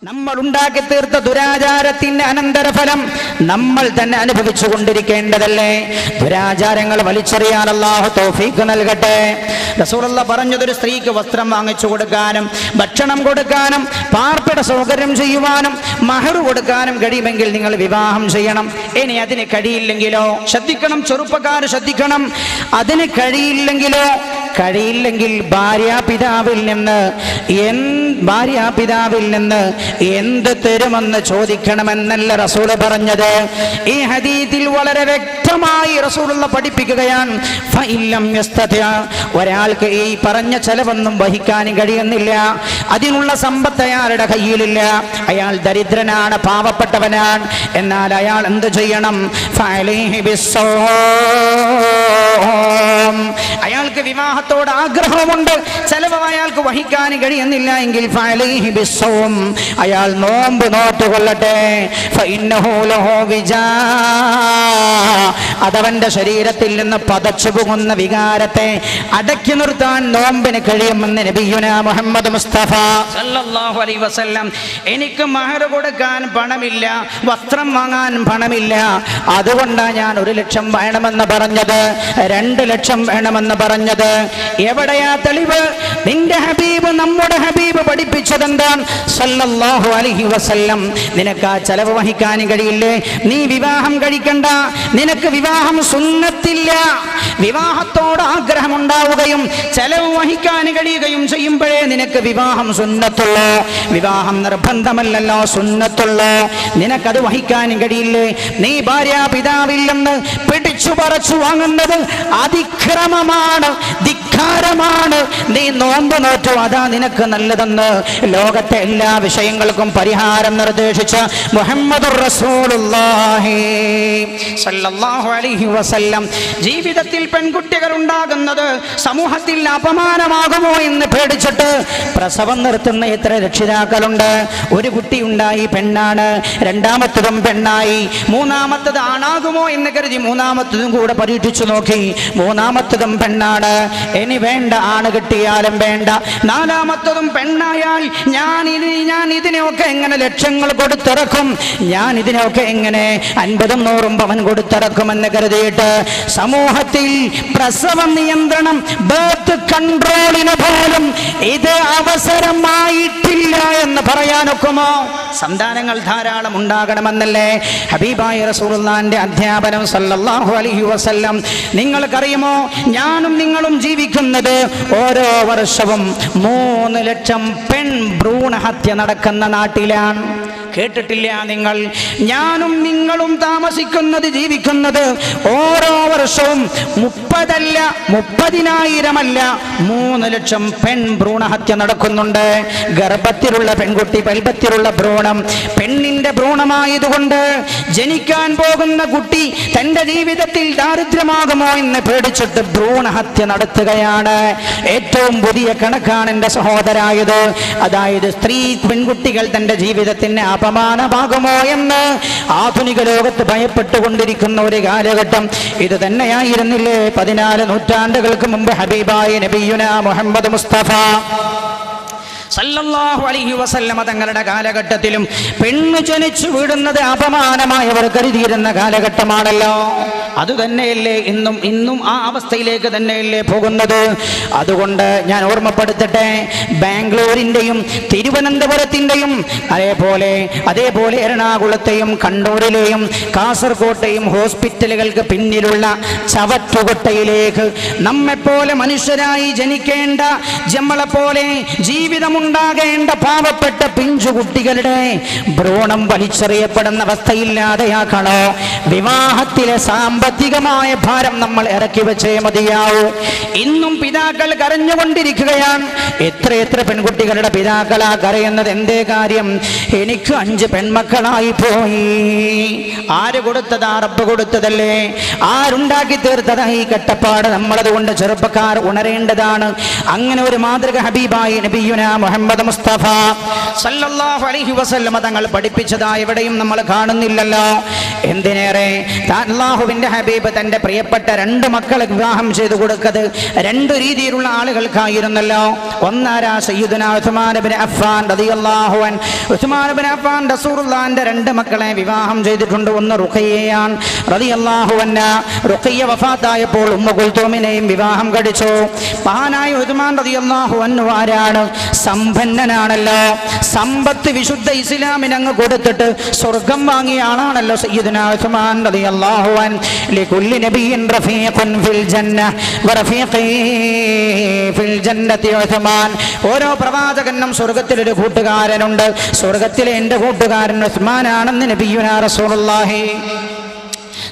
നമ്മൾ ഉണ്ടാക്കി തീർത്ത ദുരാചാരത്തിന്റെ അനന്തരഫലം നമ്മൾ തന്നെ അനുഭവിച്ചു കൊണ്ടിരിക്കേണ്ടതല്ലേ? ദുരാചാരങ്ങൾ വലിച്ചെറിയാൻ അല്ലാഹു തൗഫീഖ് നൽകട്ടെ. റസൂലുള്ളാഹി പറഞ്ഞതൊരു സ്ത്രീക്ക് വസ്ത്രം വാങ്ങിച്ചു കൊടുക്കാനും ഭക്ഷണം കൊടുക്കാനും പാർപ്പിട സൗകര്യം ചെയ്യുവാനും മഹർ കൊടുക്കാനും കഴിയുമെങ്കിൽ നിങ്ങൾ വിവാഹം ചെയ്യണം. ഇനി അതിന് കഴിയില്ലെങ്കിലോ? ശ്രദ്ധിക്കണം, ചെറുപ്പക്കാർ ശ്രദ്ധിക്കണം. അതിന് കഴിയില്ലെങ്കിൽ ഭാര്യാപിതാവിൽ നിന്ന് എന്ത് തരുമെന്ന് ചോദിക്കണമെന്നല്ല റസൂൽ പറഞ്ഞത്. ഈ ഹദീസിൽ വളരെ വ്യക്തമായി റസൂലുള്ളാഹി പഠിപ്പിക്കുകയാണ്, ഫഇല്ലം യസ്തതി, ഒരാൾക്ക് ഈ പറഞ്ഞ ചെലവൊന്നും വഹിക്കാൻ കഴിയുന്നില്ല, അതിനുള്ള സമ്പത്ത് അയാളുടെ കയ്യിലില്ല, അയാൾ ദരിദ്രനാണ്, പാവപ്പെട്ടവനാണ്, എന്നാൽ അയാൾ എന്ത് ചെയ്യണം? ഫഅലൈഹി ബിസ്സൗം, അയാൾക്ക് വിവാഹത്തോട് ആഗ്രഹമുണ്ട്, ചെലവ് അയാൾക്ക് വഹിക്കാൻ കഴിയുന്നില്ല എങ്കിൽ ഫഅലൈഹി ബിസ്സൗം, അയാൾ നോമ്പ് നോറ്റുകൊള്ളട്ടെ. ഫഇന്നഹു ലഹു വിജാ, അതവന്റെ ശരീരത്തിൽ നിന്ന് പതച്ചു പോകുന്ന വികാരത്തെ അടക്കി നിർത്താൻ നോമ്പിന് കഴിയുമെന്ന് നബിയുനാ മുഹമ്മദ് മുസ്തഫ സല്ലല്ലാഹു അലൈഹി വസല്ലം. എനിക്ക് മഹർ കൊടുക്കാൻ പണമില്ല, വസ്ത്രം വാങ്ങാൻ പണമില്ല, അതുകൊണ്ടാണ് ഞാൻ 1 ലക്ഷം വേണമെന്ന് പറഞ്ഞത്, 2 ലക്ഷം വേണമെന്ന് പറഞ്ഞത്. എവിടെയാ തെളിവ്? നിന്റെ ഹബീബ്, നമ്മുടെ ഹബീബ് പഠിപ്പിച്ചതെന്താണ്? സല്ലല്ലാഹു അലൈഹി വസല്ലം, നിനക്ക് ആ ചെലവ് വഹിക്കാൻ കഴിയില്ലേ? നീ വിവാഹം കഴിക്കണ്ട, നിനക്ക് വിവാഹം സുന്നത്തില്ല. വിവാഹത്തോട് ആഗ്രഹമുണ്ടാവുകയും ചെലവ് വഹിക്കാൻ കഴിയുകയും ചെയ്യുമ്പോഴേ നിനക്ക് വിവാഹം സുന്നത്തുള്ളൂ. വിവാഹം നിർബന്ധമല്ലല്ലോ, സുന്നത്തുള്ളൂ. നിനക്കത് വഹിക്കാൻ കഴിയില്ലേ? നീ ഭാര്യാപിതാവിൽ നിന്ന് പിടിച്ചു പറിച്ചു വാങ്ങുന്നത് അതിക്രമമാണ്, ധിക്കാരമാണ്. നീ നോമ്പ് നോറ്റു, അതാ നിനക്ക് നല്ലതെന്ന് ലോകത്തെ എല്ലാ വിഷയങ്ങൾക്കും പരിഹാരം നിർദ്ദേശിച്ച മുഹമ്മദുർ റസൂലുള്ളാഹി സല്ലല്ലാഹു അലൈഹി വസല്ലം. ജീവിതത്തിൽ പെൺകുട്ടികൾ ഉണ്ടാകുന്നത് സമൂഹത്തിൽ അപമാനമാകുമോ എന്ന് പേടിച്ചിട്ട് പ്രസവം നിർത്തുന്ന എത്ര രക്ഷിതാക്കളുണ്ട്? ഒരു കുട്ടി ഉണ്ടായി, പെണ്ണാണ്, രണ്ടാമത്തതും പെണ്ണായി, മൂന്നാമത്തത് ആണാകുമോ എന്ന് കരുതി മൂന്നാമത്തതും കൂടെ പരീക്ഷിച്ചു നോക്കി, മൂന്നാമത്തതും പെണ്ണാണ്. ഇനി വേണ്ട, ആണ് കിട്ടിയാലും വേണ്ട. നാലാമത്തതും പെണ്ണായാൽ ഞാൻ ഇതിനെയൊക്കെ എങ്ങനെ ലക്ഷങ്ങൾ കൊടുത്തിറക്കും, ഞാൻ ഇതിനെയൊക്കെ എങ്ങനെ 50ഉം 100ഉം പവൻ കൊടുത്തിറക്കുമെന്ന് കരുതിയിട്ട് സമൂഹത്തിൽ പ്രസവ നിയന്ത്രണം, ബർത്ത് കൺട്രോളിന് പോലും ഇത് അവസരമായിട്ടില്ല എന്ന് പറയാനൊക്കുമോ? സന്താനങ്ങൾ ധാരാളം ഉണ്ടാകണമെന്നല്ലേ ഹബീബായ റസൂലുള്ളാഹിന്റെ അധ്യാപനം സല്ലല്ലാഹു അലൈഹി വസല്ലം. നിങ്ങൾക്കറിയുമോ, ഞാനും നിങ്ങളും ജീവിക്കുന്നത് ഓരോ വർഷവും 3 ലക്ഷം പെൺ ഭ്രൂണഹത്യ നടക്കുന്ന നാട്ടിലാണ്. കേട്ടിട്ടില്ല നിങ്ങൾ? ഞാനും നിങ്ങളും താമസിക്കുന്നത്, ജീവിക്കുന്നത് ഓരോ വർഷവും 30,000 3 ലക്ഷം പെൺ ഭ്രൂണഹത്യ നടക്കുന്നുണ്ട്. ഗർഭത്തിലുള്ള പെൺകുട്ടി, പൽബത്തിലുള്ള ഭ്രൂണം പെണ്ണിന്റെ ഭ്രൂണമായതുകൊണ്ട് ജനിക്കാൻ പോകുന്ന കുട്ടി തന്റെ ജീവിതത്തിൽ ദാരിദ്ര്യമാകുമോ എന്ന് പേടിച്ചിട്ട് ഭ്രൂണഹത്യ നടത്തുകയാണ്. ഏറ്റവും പുതിയ കണക്കാണ് എൻ്റെ സഹോദരായത്. അതായത് സ്ത്രീ പെൺകുട്ടികൾ തന്റെ ജീവിതത്തിന് അപമാനമാകുമോ എന്ന് ആധുനിക ലോകത്ത് ഭയപ്പെട്ടുകൊണ്ടിരിക്കുന്ന ഒരു കാലഘട്ടം ഇത് തന്നെയായിരുന്നില്ലേ 14 നൂറ്റാണ്ടുകൾക്ക് മുമ്പ് ഹബീബായ നബിയുനാ മുഹമ്മദ് മുസ്തഫ സല്ലല്ലാഹു അലൈഹി വസല്ലമ തങ്ങളുടെ കാലഘട്ടത്തിലും പെണ്ണ് ജനിച്ചു വീടുന്നത് അപമാനമായവർ കരുതിയിരുന്ന കാലഘട്ടമാണല്ലോ. അതുതന്നെയല്ലേ ഇന്നും ആ അവസ്ഥയിലേക്ക് തന്നെയല്ലേ പോകുന്നത്? അതുകൊണ്ട് ഞാൻ ഓർമ്മപ്പെടുത്തട്ടെ, ബാംഗ്ലൂരിൻ്റെയും തിരുവനന്തപുരത്തിൻ്റെയും അതേപോലെ എറണാകുളത്തെയും കണ്ണൂരിലെയും കാസർകോട്ടെയും ഹോസ്പിറ്റലുകൾക്ക് പിന്നിലുള്ള ചവറ്റുകൊട്ടയിലേക്ക് നമ്മെപ്പോലെ മനുഷ്യരായി ജനിക്കേണ്ട, നമ്മളെപ്പോലെ ജീവിതമുണ്ടാകേണ്ട പാവപ്പെട്ട പിഞ്ചുകുട്ടികളുടെ ഭ്രൂണം വലിച്ചെറിയപ്പെടുന്ന അവസ്ഥയില്ലാതെയാക്കണോ? വിവാഹത്തിലെ സാമ്പത്തികമായ ഭാരം നമ്മൾ ഇറക്കി വെച്ചേ മതിയാവൂ. ഇന്നും പിതാക്കൾ കരഞ്ഞുകൊണ്ടിരിക്കുകയാണ്. എത്ര പെൺകുട്ടികളുടെ പിതാക്കളാ കരയുന്നത്? എന്തേ കാര്യം? എനിക്ക് 5 പെൺമക്കളായി പോയി. ആര് കൊടുത്തതാ? റബ്ബ് കൊടുത്തതല്ലേ? ആരുണ്ടാക്കി തീർത്തതാ ഈ കട്ടപ്പാട്? നമ്മളതുകൊണ്ട് ചെറുപ്പക്കാർ ഉണരേണ്ടതാണ്. അങ്ങനെ ഒരു മാതൃക ഹബീബായി നബിയുനാ മുഹമ്മദ് മുസ്തഫ സല്ലല്ലാഹു അലൈഹി വസല്ലം തങ്ങൾ പഠിപ്പിച്ചതായി എവിടെയും നമ്മൾ കാണുന്നില്ലല്ലോ. എന്തിനേറെ അല്ലാഹുവിന്റെ ഹബീബ് തന്റെ പ്രിയപ്പെട്ട രണ്ട് മക്കളെ വിവാഹം ചെയ്തു കൊടുത്തത് രണ്ട് രീതിയിലുള്ള ആളുകൾക്കായിരുന്നല്ലോ. ഒന്നാരാ സയ്യിദുനാ ഉസ്മാൻ ഇബ്നു അഫ്ഫാൻ റളിയല്ലാഹു അൻഹു. ഉസ്മാൻ ഇബ്നു അഫ്ഫാൻ റസൂലുള്ളാഹിന്റെ രണ്ട് മക്കളെ വിവാഹം ചെയ്തിട്ടുണ്ട്. ഒന്ന് റുഖയ്യയാണ് റളിയല്ലാഹു അൻഹ. റുഖയ്യ വഫാത്തായപ്പോൾ ഉമ്മു കുൽതൂമിനെയും വിവാഹം കഴിച്ചു. മഹാനായ ഉസ്മാൻ റളിയല്ലാഹു അൻഹു ആരാണ്? സമ്പന്നനാണല്ലോ. സമ്പത്ത് വിശുദ്ധ ഇസ്ലാമിന് അങ്ങ് കൊടുത്തിട്ട് സ്വർഗം വാങ്ങിയ ആളാണല്ലോ സയ്യിദുനാ ഉസ്മാൻ റളിയല്ലാഹു അൻഹു. ലികുല്ലി നബിയ്യിൻ റഫീഖുൻ ഫിൽ ജന്ന വറഫീഖി ഫിൽ ജന്നതി ഉസ്മാൻ. ഓരോ പ്രവാചകനും സ്വർഗത്തിൽ ഒരു കൂട്ടുകാരനുണ്ട്. സ്വർഗത്തിലെ എൻ്റെ കൂട്ടുകാരൻ ഉസ്മാനാണെന്ന് നബിയുനാ റസൂലുള്ളാഹി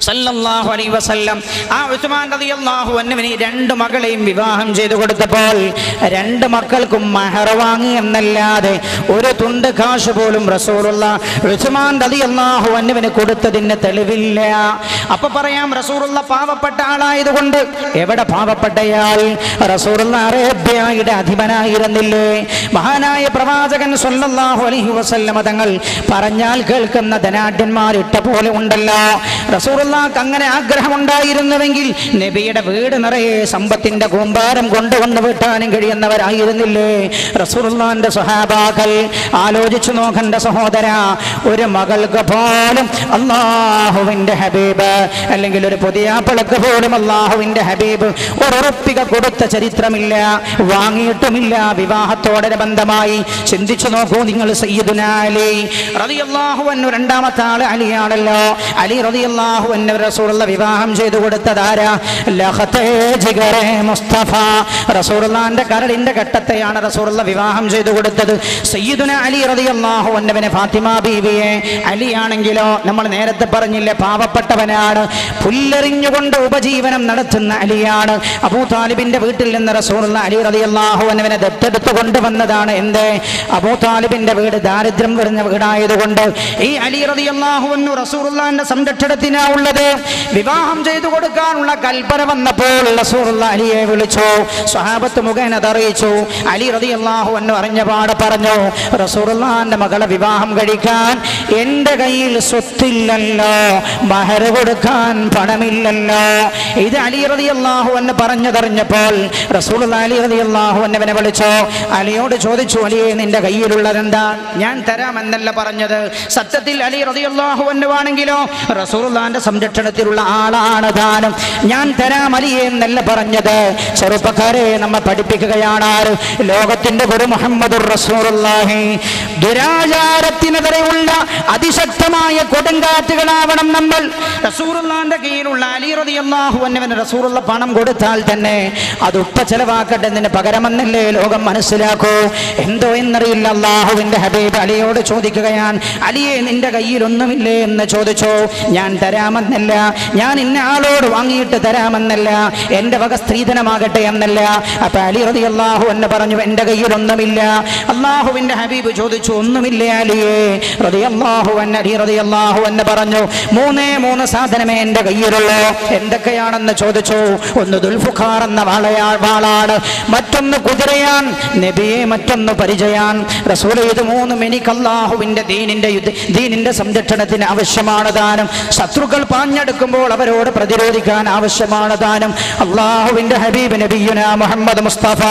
സല്ലല്ലാഹു അലൈഹി വസല്ലം ആ ഉസ്മാൻ റളിയല്ലാഹു അൻഹുവിന് രണ്ട് മകളെയും വിവാഹം ചെയ്തു കൊടുത്തപ്പോൾ രണ്ട് മക്കൾക്കും മഹർ വാങ്ങി എന്നല്ലാതെ ഒരു തുണ്ട് കാശ് പോലും റസൂലുള്ളാഹി ഉസ്മാൻ റളിയല്ലാഹു അൻഹുവിന് കൊടുത്തതിന് തെളിവില്ല. അപ്പൊ പറയാം റസൂലുള്ളാഹി പാവപ്പെട്ട ആളായതുകൊണ്ട്. എവിടെ പാവപ്പെട്ടയാൾ? റസൂലുള്ളാഹി അറേബ്യയുടെ അധിപനായിരുന്നില്ലേ? മഹാനായ പ്രവാചകൻ സല്ലല്ലാഹു അലൈഹി വസല്ലം തങ്ങൾ പറഞ്ഞാൽ കേൾക്കുന്ന ധനാഢ്യന്മാരിട്ട പോലെ ഉണ്ടല്ലോ. റസൂലുള്ളാഹി അങ്ങനെ ആഗ്രഹമുണ്ടായിരുന്നുവെങ്കിൽ നബിയുടെ വീട് നിറയെ സമ്പത്തിന്റെ കൂമ്പാരം കൊണ്ടുവന്ന് വീട്ടാനും കഴിയുന്നവരായിരുന്നില്ലേ റസൂലുള്ളാഹിന്റെ സ്വഹാബാക്കൾ? ആലോചിച്ചു നോക്കണ്ട സഹോദര. ഒരു മകൾക്ക് പോലും അല്ലാഹുവിന്റെ ഹബീബ് അല്ലെങ്കിൽ ഒരു പുതിയാപ്പിളക്ക് പോലും അല്ലാഹുവിന്റെ ഹബീബ് ഉറപ്പിക കൊടുത്ത ചരിത്രമില്ല, വാങ്ങിയിട്ടുമില്ല. വിവാഹത്തോടെ ബന്ധമായി ചിന്തിച്ചു നോക്കൂ നിങ്ങൾ. സയ്യിദുനാ അലി റളിയല്ലാഹു അൻഹു രണ്ടാമത്തെ ആള് അലിയാണല്ലോ. അലി റളിയല്ലാഹു അൻഹു റസൂലുള്ളാഹി വിവാഹം ചെയ്തു കൊടുത്തതാരാ? ലഖത്തെ ജിഗറെ മുസ്തഫ. റസൂലുള്ളാഹിന്റെ കരളിന്റെ ഘട്ടത്തെയാണ് റസൂലുള്ളാഹി വിവാഹം ചെയ്തു കൊടുത്തത്. സയ്യിദുനാ അലി റളിയല്ലാഹു അൻഹുവിനെ ഫാത്തിമ ബീവിയെ. അലിയാണെങ്കിലോ നമ്മൾ നേരത്തെ പറഞ്ഞില്ലേ പാവപ്പെട്ടവനാണ്. പുല്ലെറിഞ്ഞുകൊണ്ട് ഉപജീവനം നടത്തുന്ന അലിയാണ്. അബൂ താലിബിന്റെ വീട്ടിൽ നിന്ന് റസൂലുള്ളാഹി അലി റളിയല്ലാഹു അൻഹുവിനെ ദത്തെടുത്ത് കൊണ്ടുവന്നതാണ്. എന്തേ? അബൂ താലിബിന്റെ വീട് ദാരിദ്ര്യം നിറഞ്ഞ വീടായതുകൊണ്ട് ഈ അലി റളിയല്ലാഹു അൻഹു റസൂലുള്ളാഹിന്റെ സംരക്ഷണത്തിനാ ഉള്ളത്. വിവാഹം ചെയ്തു കൊടുക്കാനുള്ള കൽപ്പന വന്നപ്പോൾ റസൂലുള്ളാഹി അലിയെ വിളിച്ചു. സ്വഹാബത്ത് മുഖേന അറിയിച്ചു. അലി റളിയല്ലാഹു അൻഹു അറിഞ്ഞപാട് പറഞ്ഞു, റസൂലുള്ളാഹിന്റെ മകളെ വിവാഹം കഴിക്കാൻ എൻ്റെ കയ്യിൽ സ്വത്തില്ലല്ലോ, മഹർ കൊടുക്കാൻ പണമില്ലല്ലോ. ഇത് അലി റളിയല്ലാഹു അൻഹു പറഞ്ഞതറിഞ്ഞപ്പോൾ റസൂലുള്ളാഹി അലി റളിയല്ലാഹു അൻഹുവിനെ വിളിച്ചു. അലിയോട് ചോദിച്ചു, അലിയെ നിന്റെ കയ്യിലുള്ളതെന്താ? ഞാൻ തരാമെന്നല്ല പറഞ്ഞത്. സത്യത്തിൽ അലി റളിയല്ലാഹു അൻഹു ആണെങ്കിലോ റസൂലുള്ളാഹിന്റെ സംരക്ഷണത്തിലുള്ള ആളാണ് താനും. ഞാൻ തരാം അലിയെ എന്നല്ല പറഞ്ഞത്. ചെറുപ്പക്കാരെ നമ്മെ പഠിപ്പിക്കുകയാണ് ആര്? ലോകത്തിന്റെ ഗുരു മുഹമ്മദുർ റസൂലുള്ളാഹി. ദുരാചാരത്തിനെതിരെയുള്ള അതിശക്തമായ കൊടുങ്കാറ്റുകളാവണം നമ്മൾ. റസൂലുള്ളാഹിന്റെ കീഴിലുള്ള അലി റളിയല്ലാഹു അൻഹുവിന് റസൂലുള്ളാഹി പണം കൊടുത്താൽ തന്നെ അത് ഉപ്പ ചെലവാക്കട്ടെ എന്നതിന് പകരമെന്നല്ലേ ലോകം മനസ്സിലാക്കൂ. എന്തോ എന്നറിയില്ല. അല്ലാഹുവിന്റെ ഹബീബ് അലിയോട് ചോദിക്കുകയാണ്, അലിയെ നിന്റെ കയ്യിലൊന്നുമില്ലേ എന്ന് ചോദിച്ചു. ഞാൻ തരാമെന്നല്ല, ഞാൻ ഇന്ന ആളോട് വാങ്ങിയിട്ട് തരാമെന്നല്ല, എൻ്റെ വക സ്ത്രീധനമാകട്ടെ എന്നല്ല. അപ്പൊ അലി റളിയല്ലാഹു അൻഹു പറഞ്ഞു, എൻ്റെ കയ്യിലൊന്നുമില്ല. അല്ലാഹുവിന്റെ ഹബീബ് ചോദിച്ചു, ഒന്നുമില്ല അലിയെ റളിയല്ലാഹു അൻഹു? അലി റളിയല്ലാഹു അൻഹു പറഞ്ഞു, മൂന്ന് സാധനമേ എൻ്റെ കയ്യിലുള്ളൂ. എന്തൊക്കെയാണെന്ന് ചോദിച്ചു. ഒന്ന് ദുൽഫുഖാർ എന്ന വാളാണ്, മറ്റൊന്ന് കുതിരയാൻ നബിയെ, മറ്റൊന്ന് പരിചയാൻ റസൂൽ. ഇത് മൂന്നും എനിക്ക് അല്ലാഹുവിന്റെ ദീനിന്റെ സംരക്ഷണത്തിന് ആവശ്യമാണ് താനും. ശത്രുക്കൾ പാഞ്ഞെടുക്കുമ്പോൾ അവരോട് പ്രതിരോധിക്കാൻ ആവശ്യമാണ് താനും. അല്ലാഹുവിന്റെ ഹബീബ് നബിയുനാ മുഹമ്മദ് മുസ്തഫ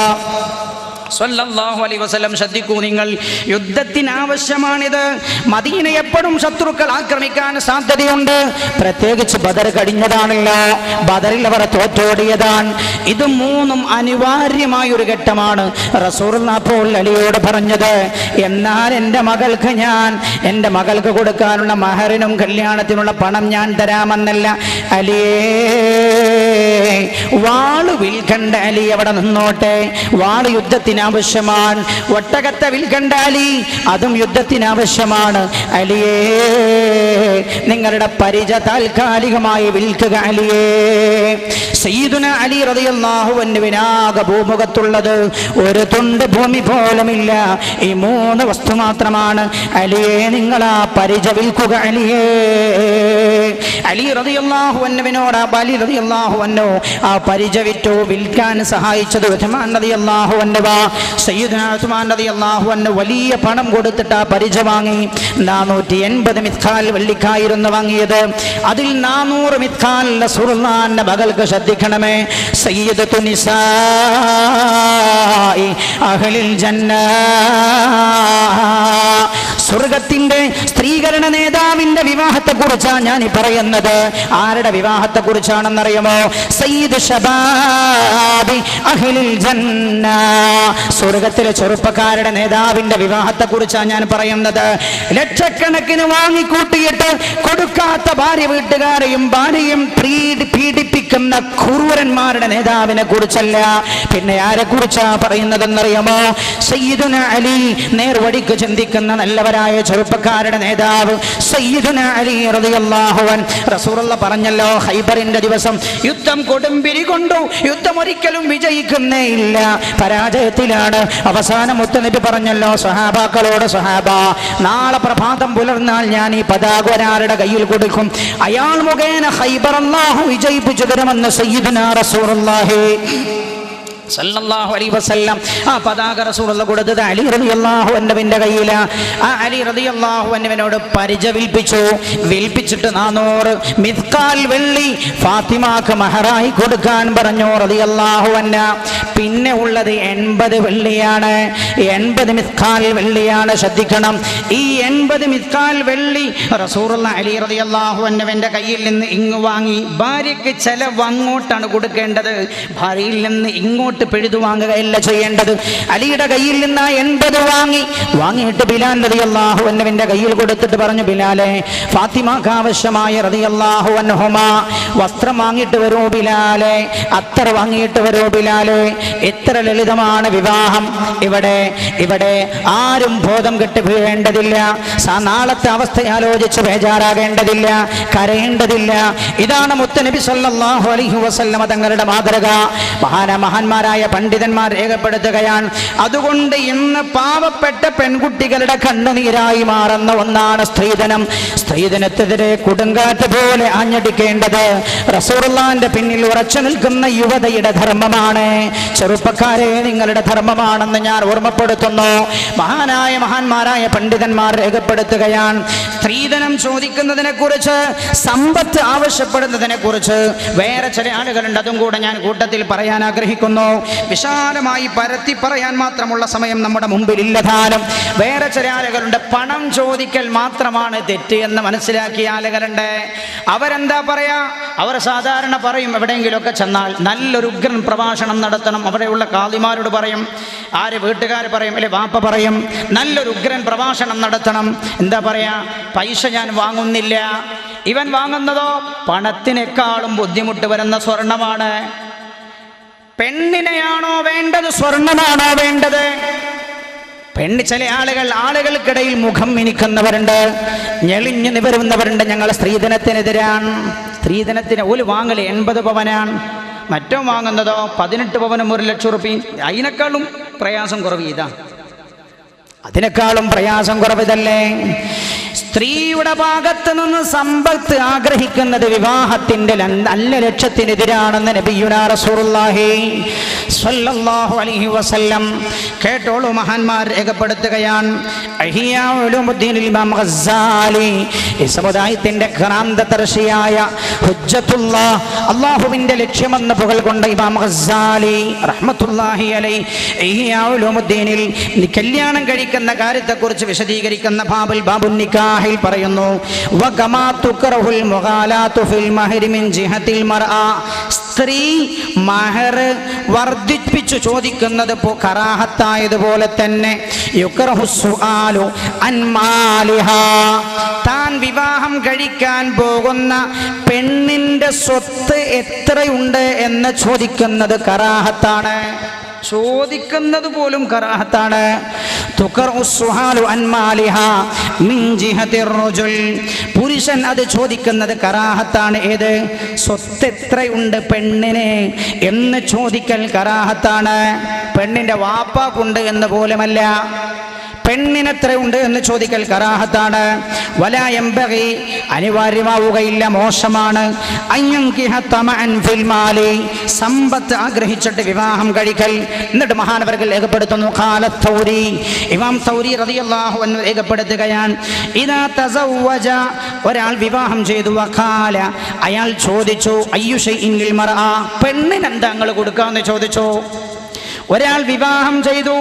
സല്ലല്ലാഹു അലൈഹി വസല്ലം. ശ്രദ്ധിക്കൂ നിങ്ങൾ, യുദ്ധത്തിന് ആവശ്യമാണിത്. മദീന എപ്പോഴും ശത്രുക്കൾ ആക്രമിക്കാൻ സാധ്യതയുണ്ട്. പ്രത്യേകിച്ച് ബദർ കഴിഞ്ഞതാണല്ലോ. ബദറിൽ അവർ തോറ്റോടിയതാണ്. ഇത് മൂന്നും അനിവാര്യമായ ഒരു ഘട്ടമാണ്. റസൂലുള്ളാഹി അപ്പോൾ അലിയോട് പറഞ്ഞത്, എന്നാൽ എൻ്റെ മകൾക്ക് കൊടുക്കാനുള്ള മഹറിനും കല്യാണത്തിനുള്ള പണം ഞാൻ തരാമെന്നല്ല. അലിയേ, വാള് വിൽക്കണ്ട അലി അവിടെ നിന്നോട്ടെ. വാള് യുദ്ധത്തിന് ആവശ്യമാണ്. ഒട്ടകത്തെ വിൽക്കണ്ട അലി, അതും യുദ്ധത്തിന് ആവശ്യമാണ്. അലിയേ, നിങ്ങളുടെ പരിച താൽക്കാലികമായി വിൽക്കുക അലിയേ. സയ്യിദുനാ അലി റളിയല്ലാഹു അൻഹുവിനാകെ ഭൂമുഖത്തുള്ളത് ഒരു തുണ്ട് ഭൂമി പോലുമില്ല. ഈ മൂന്ന് വസ്തു മാത്രമാണ്. അലിയേ, നിങ്ങൾ ആ പരിച വിൽക്കുക അലിയേ. അലി റളിയല്ലാഹു അൻഹുവിനോട് അലി റളിയല്ലാഹു അൻഹു ആ പരിച വിറ്റു. വിൽക്കാൻ സഹായിച്ചത് ഉസ്മാൻ റളിയല്ലാഹു അൻഹു. സയ്യിദുനാ ഉസ്മാൻ റളിയല്ലാഹു അൻഹു വലിയ പണം കൊടുത്തിട്ട് ആ പരിച വാങ്ങി. 480 മിത്കാൽ വെള്ളിക്കായിരുന്നു വാങ്ങിയത്. അതിൽ 400 മിത്കാൽ റസൂലുള്ളാഹിന്റെ മകൾക്ക്, ശ്രദ്ധിക്കണമേ, സയ്യിദത്തു നിസാഇ അഹ്ലിൽ ജന്ന, സ്വർഗത്തിന്റെ സ്ത്രീകരണ നേതാവിന്റെ വിവാഹത്തെ കുറിച്ചാണ് ഞാൻ ഈ പറയുന്നത്. ആരുടെ വിവാഹത്തെ കുറിച്ചാണെന്നറിയുമോ? സയ്യിദ് ശബാബി അഹ്ലിൽ ജന്ന, സ്വർഗത്തിലെ ചെറുപ്പക്കാരുടെ നേതാവിന്റെ വിവാഹത്തെ കുറിച്ചാണ് ഞാൻ പറയുന്നത്. ലക്ഷക്കണക്കിന് വാങ്ങിക്കൂട്ടിയിട്ട് കൊടുക്കാത്ത ഭാര്യ വീട്ടുകാരെയും ഭാര്യയും പീഡിപ്പിക്കുന്ന ക്രൂരന്മാരുടെ നേതാവിനെ കുറിച്ചല്ല. പിന്നെ ആരെ കുറിച്ചാ പറയുന്നതെന്നറിയാമോ? സയ്യിദുന അലി, നേർവഴിക്ക് ചിന്തിക്കുന്ന നല്ലവരായ ചെറുപ്പക്കാരുടെ നേതാവ് സയ്യിദുന അലി റളിയല്ലാഹു അൻഹു. റസൂലുള്ളാഹി പറഞ്ഞല്ലോ, ഖൈബറിന്റെ ദിവസം യുദ്ധം കൊടുമ്പിരി കൊണ്ടു, യുദ്ധം ഒരിക്കലും വിജയിക്കുന്നേ ഇല്ല, പരാജയത്തിലാണ്. അവസാനം മുത്തനബി പറഞ്ഞല്ലോ സ്വഹാബാക്കളോട്, സ്വഹാബ, നാളെ പ്രഭാതം പുലർന്നാൽ ഞാൻ ഈ പതാക ഒരാളുടെ കയ്യിൽ കൊടുക്കും, അയാൾ മുഖേന ഖൈബർ അല്ലാഹു വിജയിപ്പിച്ചു തരുമെന്ന് സയ്യിദുനാ റസൂലുള്ളാഹി സല്ലല്ലാഹു അലൈഹി വസല്ലം ആ പതാക റസൂലുള്ളാഹി കൊടുത്തത് അലി റളിയല്ലാഹു അൻഹുവിന്റെ കയ്യിലാണ്. ആ അലി റളിയല്ലാഹു അൻഹുവിനോട് പരിചവിൽപ്പിച്ചു. വിൽപ്പിച്ചിട്ട് 400 മിത്കാൽ വെള്ളി ഫാത്തിമാക്ക് മഹറായി കൊടുക്കാൻ പറഞ്ഞു റളിയല്ലാഹു അൻഹ. പിന്നെ ഉള്ളത് 80 വെള്ളിയാണ്, 80 മിത്കാൽ വെള്ളിയാണ്. ശ്രദ്ധിക്കണം, ഈ 80 മിത്കാൽ വെള്ളി റസൂലുള്ളാഹി അലി റളിയല്ലാഹു അൻഹുവിന്റെ കയ്യിൽ നിന്ന് ഇങ്ങ് വാങ്ങി. ഭാര്യയ്ക്ക് ചെലവ് അങ്ങോട്ടാണ് കൊടുക്കേണ്ടത്, ഭാര്യയിൽ നിന്ന് ഇങ്ങോട്ട് പിഴുതു വാങ്ങുകയല്ല ചെയ്യേണ്ടത്. അലിയുടെ കയ്യിൽ നിന്ന് 80 വാങ്ങിയിട്ട് ബിലാൽ റളിയല്ലാഹു അൻഹുവിന്റെ കയ്യിൽ കൊടുത്തിട്ട് പറഞ്ഞു, ബിലാലെ, ഫാത്തിമാക്ക് ആവശ്യമായ റളിയല്ലാഹു അൻഹുമാ വസ്ത്രം വാങ്ങിയിട്ട് വരൂ ബിലാലെ, അത്തർ വാങ്ങിയിട്ട് വരൂ ബിലാലെ. എത്ര ലളിതമാണ് വിവാഹം. ഇവിടെ ആരും ബോധം കെട്ട് വീഴേണ്ടതില്ല, നാളത്തെ അവസ്ഥ ആലോചിച്ച് ബേജാറാകേണ്ടതില്ല, കരയേണ്ടതില്ല. ഇതാണ് മുത്തനബി സല്ലല്ലാഹു അലൈഹി വസല്ലമ തങ്ങളുടെ മാതൃക. മഹാന്മാരായ പണ്ഡിതന്മാർ രേഖപ്പെടുത്തുകയാണ്. അതുകൊണ്ട് ഇന്ന് പാവപ്പെട്ട പെൺകുട്ടികളുടെ കണ്ണുനീരായി മാറുന്ന ഒന്നാണ് സ്ത്രീധനം. സ്ത്രീധനത്തിനെതിരെ കൊടുങ്കാറ്റ് പോലെ ആഞ്ഞടിക്കേണ്ടത് റസൂലുള്ളാഹിന്റെ പിന്നിൽ ഉറച്ചു നിൽക്കുന്ന യുവതയുടെ ധർമ്മമാണ്. ചെറുപ്പക്കാരെ, നിങ്ങളുടെ ധർമ്മമാണെന്ന് ഞാൻ ഓർമ്മപ്പെടുത്തുന്നു. മഹാന്മാരായ പണ്ഡിതന്മാർ രേഖപ്പെടുത്തുകയാണ്. സ്ത്രീധനം ചോദിക്കുന്നതിനെ കുറിച്ച്, സമ്പത്ത് ആവശ്യപ്പെടുന്നതിനെ കുറിച്ച് വേറെ ചില ആളുകളുണ്ട്. അതും കൂടെ ഞാൻ കൂട്ടത്തിൽ പറയാൻ ആഗ്രഹിക്കുന്നു. വിശാലമായി പരത്തി പറയാൻ മാത്രമുള്ള സമയം നമ്മുടെ മുമ്പിലില്ല താനും. വേറെ ചില ആളുകളുണ്ട്, പണം ചോദിക്കൽ മാത്രമാണ് തെറ്റ് എന്ന് മനസ്സിലാക്കിയ ആളുകളുണ്ട്. അവരെന്താ പറയാ? അവർ സാധാരണ പറയും, എവിടെയെങ്കിലുമൊക്കെ ചെന്നാൽ നല്ലൊരു ഉഗ്രൻ പ്രഭാഷണം നടത്തണം. അവിടെയുള്ള കാളിമാരോട് പറയും, ആര് വീട്ടുകാർ പറയും, അല്ലെ വാപ്പ പറയും, നല്ലൊരു ഉഗ്രൻ പ്രഭാഷണം നടത്തണം. എന്താ പറയാ? പൈസ ഞാൻ വാങ്ങുന്നില്ല. ഇവൻ വാങ്ങുന്നതോ പണത്തിനേക്കാളും ബുദ്ധിമുട്ട് വരുന്ന സ്വർണമാണ്. പെണ്ണിനെയാണോ വേണ്ടത്, സ്വർണമാണോ വേണ്ടത്? ചില ആളുകൾക്കിടയിൽ മുഖം മിനിക്കുന്നവരുണ്ട്, ഞെളിഞ്ഞു നിവരുന്നവരുണ്ട്. ഞങ്ങൾ സ്ത്രീധനത്തിനെതിരാണ്. സ്ത്രീധനത്തിന് ഒരു വാങ്ങൽ 80 പവനാണ്, മറ്റോ വാങ്ങുന്നതോ 18 പവനും 1 ലക്ഷം റുപ്യ. അതിനേക്കാളും പ്രയാസം കുറവ് ഇതാ, അതിനേക്കാളും പ്രയാസം കുറവിതല്ലേ? സ്ത്രീയുടെ ഭാഗത്ത് നിന്ന് സമ്പത്ത് ആഗ്രഹിക്കുന്നത് വിവാഹത്തിന്റെ നല്ല ലക്ഷ്യത്തിനെതിരാണെന്ന് നബിയുനാ റസൂലുള്ളാഹി സ്വല്ലല്ലാഹു അലൈഹി വസല്ലം. കേട്ടോളൂ, മഹാന്മാർ രേഖപ്പെടുത്തുകയാണ്. ഇഹ്യാ ഉലൂമുദ്ദീൻ ഇമാം ഗസ്സാലി, ഈ സമുദായത്തിന്റെ ക്രാന്തദർശിയായ ഹുജ്ജത്തുല്ലാഹ്, അല്ലാഹുവിന്റെ ലക്ഷ്യമെന്ന് പുകഴ് കൊണ്ട ഇമാം ഗസ്സാലി റഹ്മത്തുള്ളാഹി അലൈഹി ഇഹ്യാ ഉലൂമുദ്ദീനിൽ കല്യാണം കഴിക്കുന്ന കാര്യത്തെക്കുറിച്ച് വിശദീകരിക്കുന്ന ബാബുൻ നിക്കാഹ് പറയുന്നു, സ്ത്രീ മഹർ വർദ്ധിപ്പിച്ചു ചോദിക്കുന്നത് കറാഹത്തായതുപോലെ തന്നെ താൻ വിവാഹം കഴിക്കാൻ പോകുന്ന പെണ്ണിന്റെ സ്വത്ത് എത്രയുണ്ട് എന്ന് ചോദിക്കുന്നത് കറാഹത്താണ്. ചോദിക്കുന്നത് പോലും കറാഹത്താണ്. പുരുഷൻ അത് ചോദിക്കുന്നത് കറാഹത്താണ്. ഏത്? സ്വത്ത് എത്രയുണ്ട് പെണ്ണിന് എന്ന് ചോദിക്കൽ കറാഹത്താണ്. പെണ്ണിന്റെ വാപ്പാക്കുണ്ട് എന്ന് പോലുമല്ല. പെണ്ണിനെത്രയുണ്ട് എന്ന് ചോദിക്കൽ കറാഹത്താണ്. വലാ യംബഗി അനിവാര്യമാവുകയില്ല, മോശമാണ്. അയ്യൻകിഹ തമഅൻ ഫിൽ മാലി സമ്പത്ത് ആഗ്രഹിച്ചിട്ട് വിവാഹം കഴിക്കൽ. എന്നിട്ട് മഹാനവർകൾ രേഖപ്പെടുത്തുന്നു, ഖാല തൗരി ഇമാം തൗരി റളിയല്ലാഹു അൻഹു രേഖപ്പെടുത്തുകയാണ്, ഇദാ തസവ്വജ ഒരാൾ വിവാഹം ചെയ്തു, വഖാല അയാൾ ചോദിച്ചു, അയ്യു ശൈഇൻ ലിൽ മർഅ പെണ്ണിന് എന്താ നിങ്ങൾ കൊടുക്കാന്ന് ചോദിച്ചു. ഒരാൾ വിവാഹം ചെയ്തു,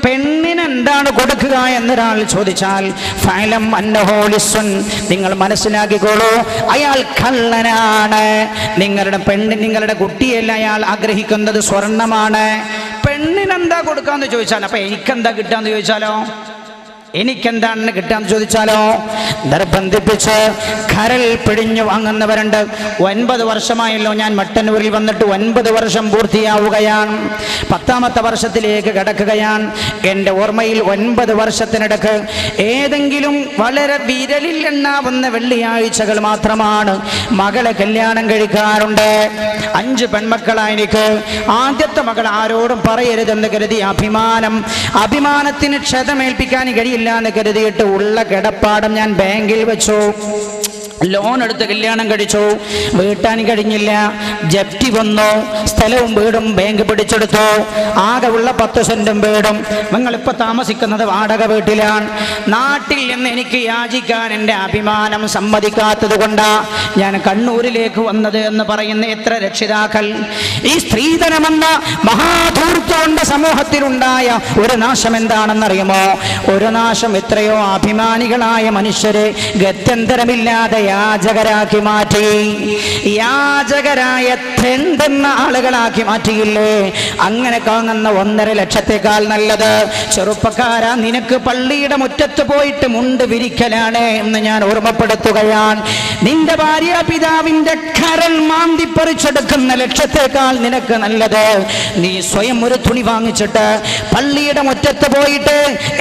പെണ്ണിന് എന്താണ് കൊടുക്കുക എന്നൊരാൾ ചോദിച്ചാൽ ഫഅലം അന്നഹു ലിസ്സുൻ നിങ്ങൾ മനസ്സിലാക്കിക്കോളൂ, അയാൾ കള്ളനാണ്. നിങ്ങളുടെ കുട്ടിയല്ല അയാൾ ആഗ്രഹിക്കുന്നത്, സ്വർണമാണ്. പെണ്ണിനെന്താ കൊടുക്കാന്ന് ചോദിച്ചാൽ അപ്പൊ എനിക്കെന്താ കിട്ടാന്ന് ചോദിച്ചാലോ, എനിക്കെന്താണെന്ന് കിട്ടാന്ന് ചോദിച്ചാലോ, നിർബന്ധിപ്പിച്ച് കരൽ പിടിഞ്ഞു വാങ്ങുന്നവരുണ്ട്. 9 വർഷമായല്ലോ ഞാൻ മട്ടന്നൂരിൽ വന്നിട്ട്, 9 വർഷം പൂർത്തിയാവുകയാണ്, 10ാമത്തെ വർഷത്തിലേക്ക് കടക്കുകയാണ്. എൻ്റെ ഓർമ്മയിൽ 9 വർഷത്തിനിടക്ക് ഏതെങ്കിലും വളരെ വിരലിൽ എണ്ണാവുന്ന വെള്ളിയാഴ്ചകൾ മാത്രമാണ് മകളെ കല്യാണം കഴിക്കാറുണ്ട്. 5 പെൺമക്കളായി എനിക്ക്. ആദ്യത്തെ മകൾ ആരോടും പറയരുതെന്ന് കരുതി അഭിമാനത്തിന് ക്ഷതമേൽപ്പിക്കാൻ കഴിയില്ല എന്ന് കരുതിയിട്ട് ഉള്ള കിടപ്പാടം ഞാൻ ബാങ്കിൽ വെച്ചു. ലോൺ എടുത്ത് കല്യാണം കഴിച്ചു. വീട്ടാൻ കഴിഞ്ഞില്ല, ജപ്തി വന്നു. സ്ഥലവും വീടും ബാങ്ക് പിടിച്ചെടുത്തു. ആകെ ഉള്ള 10 സെന്റും വീടും. നിങ്ങളിപ്പോൾ താമസിക്കുന്നത് വാടക വീട്ടിലാണ്. നാട്ടിൽ നിന്ന് എനിക്ക് യാചിക്കാൻ എൻ്റെ അഭിമാനം സമ്മതിക്കാത്തത് കൊണ്ടാണ് ഞാൻ കണ്ണൂരിലേക്ക് വന്നത് എന്ന് പറയുന്ന എത്ര രക്ഷിതാക്കൾ. ഈ സ്ത്രീധനമെന്ന മഹാധൂർത്തമുണ്ട് സമൂഹത്തിലുണ്ടായ ഒരു നാശം എന്താണെന്നറിയുമോ? ഒരു നാശം എത്രയോ അഭിമാനികളായ മനുഷ്യരെ ഗത്യന്തരമില്ലാതെ യാചകരാക്കി മാറ്റി. യാചകരായ തെണ്ടുന്ന ആളുകളാക്കി മാറ്റിയില്ലേ? അങ്ങനെ കാണുന്ന 1.5 ലക്ഷത്തേക്കാൾ നല്ലത് ചെറുപ്പക്കാരാ, നിനക്ക് പള്ളിയുടെ മുറ്റത്ത് പോയിട്ട് മുണ്ട് വിരിക്കലാണ് എന്ന് ഞാൻ ഓർമ്മപ്പെടുത്തുകയാണ്. നിന്റെ ഭാര്യ പിതാവിന്റെ കരൽ മാന്തിപ്പറിച്ചെടുക്കുന്ന ലക്ഷത്തേക്കാൾ നിനക്ക് നല്ലത് നീ സ്വയം ഒരു തുണി വാങ്ങിച്ചിട്ട് പള്ളിയുടെ മുറ്റത്ത് പോയിട്ട്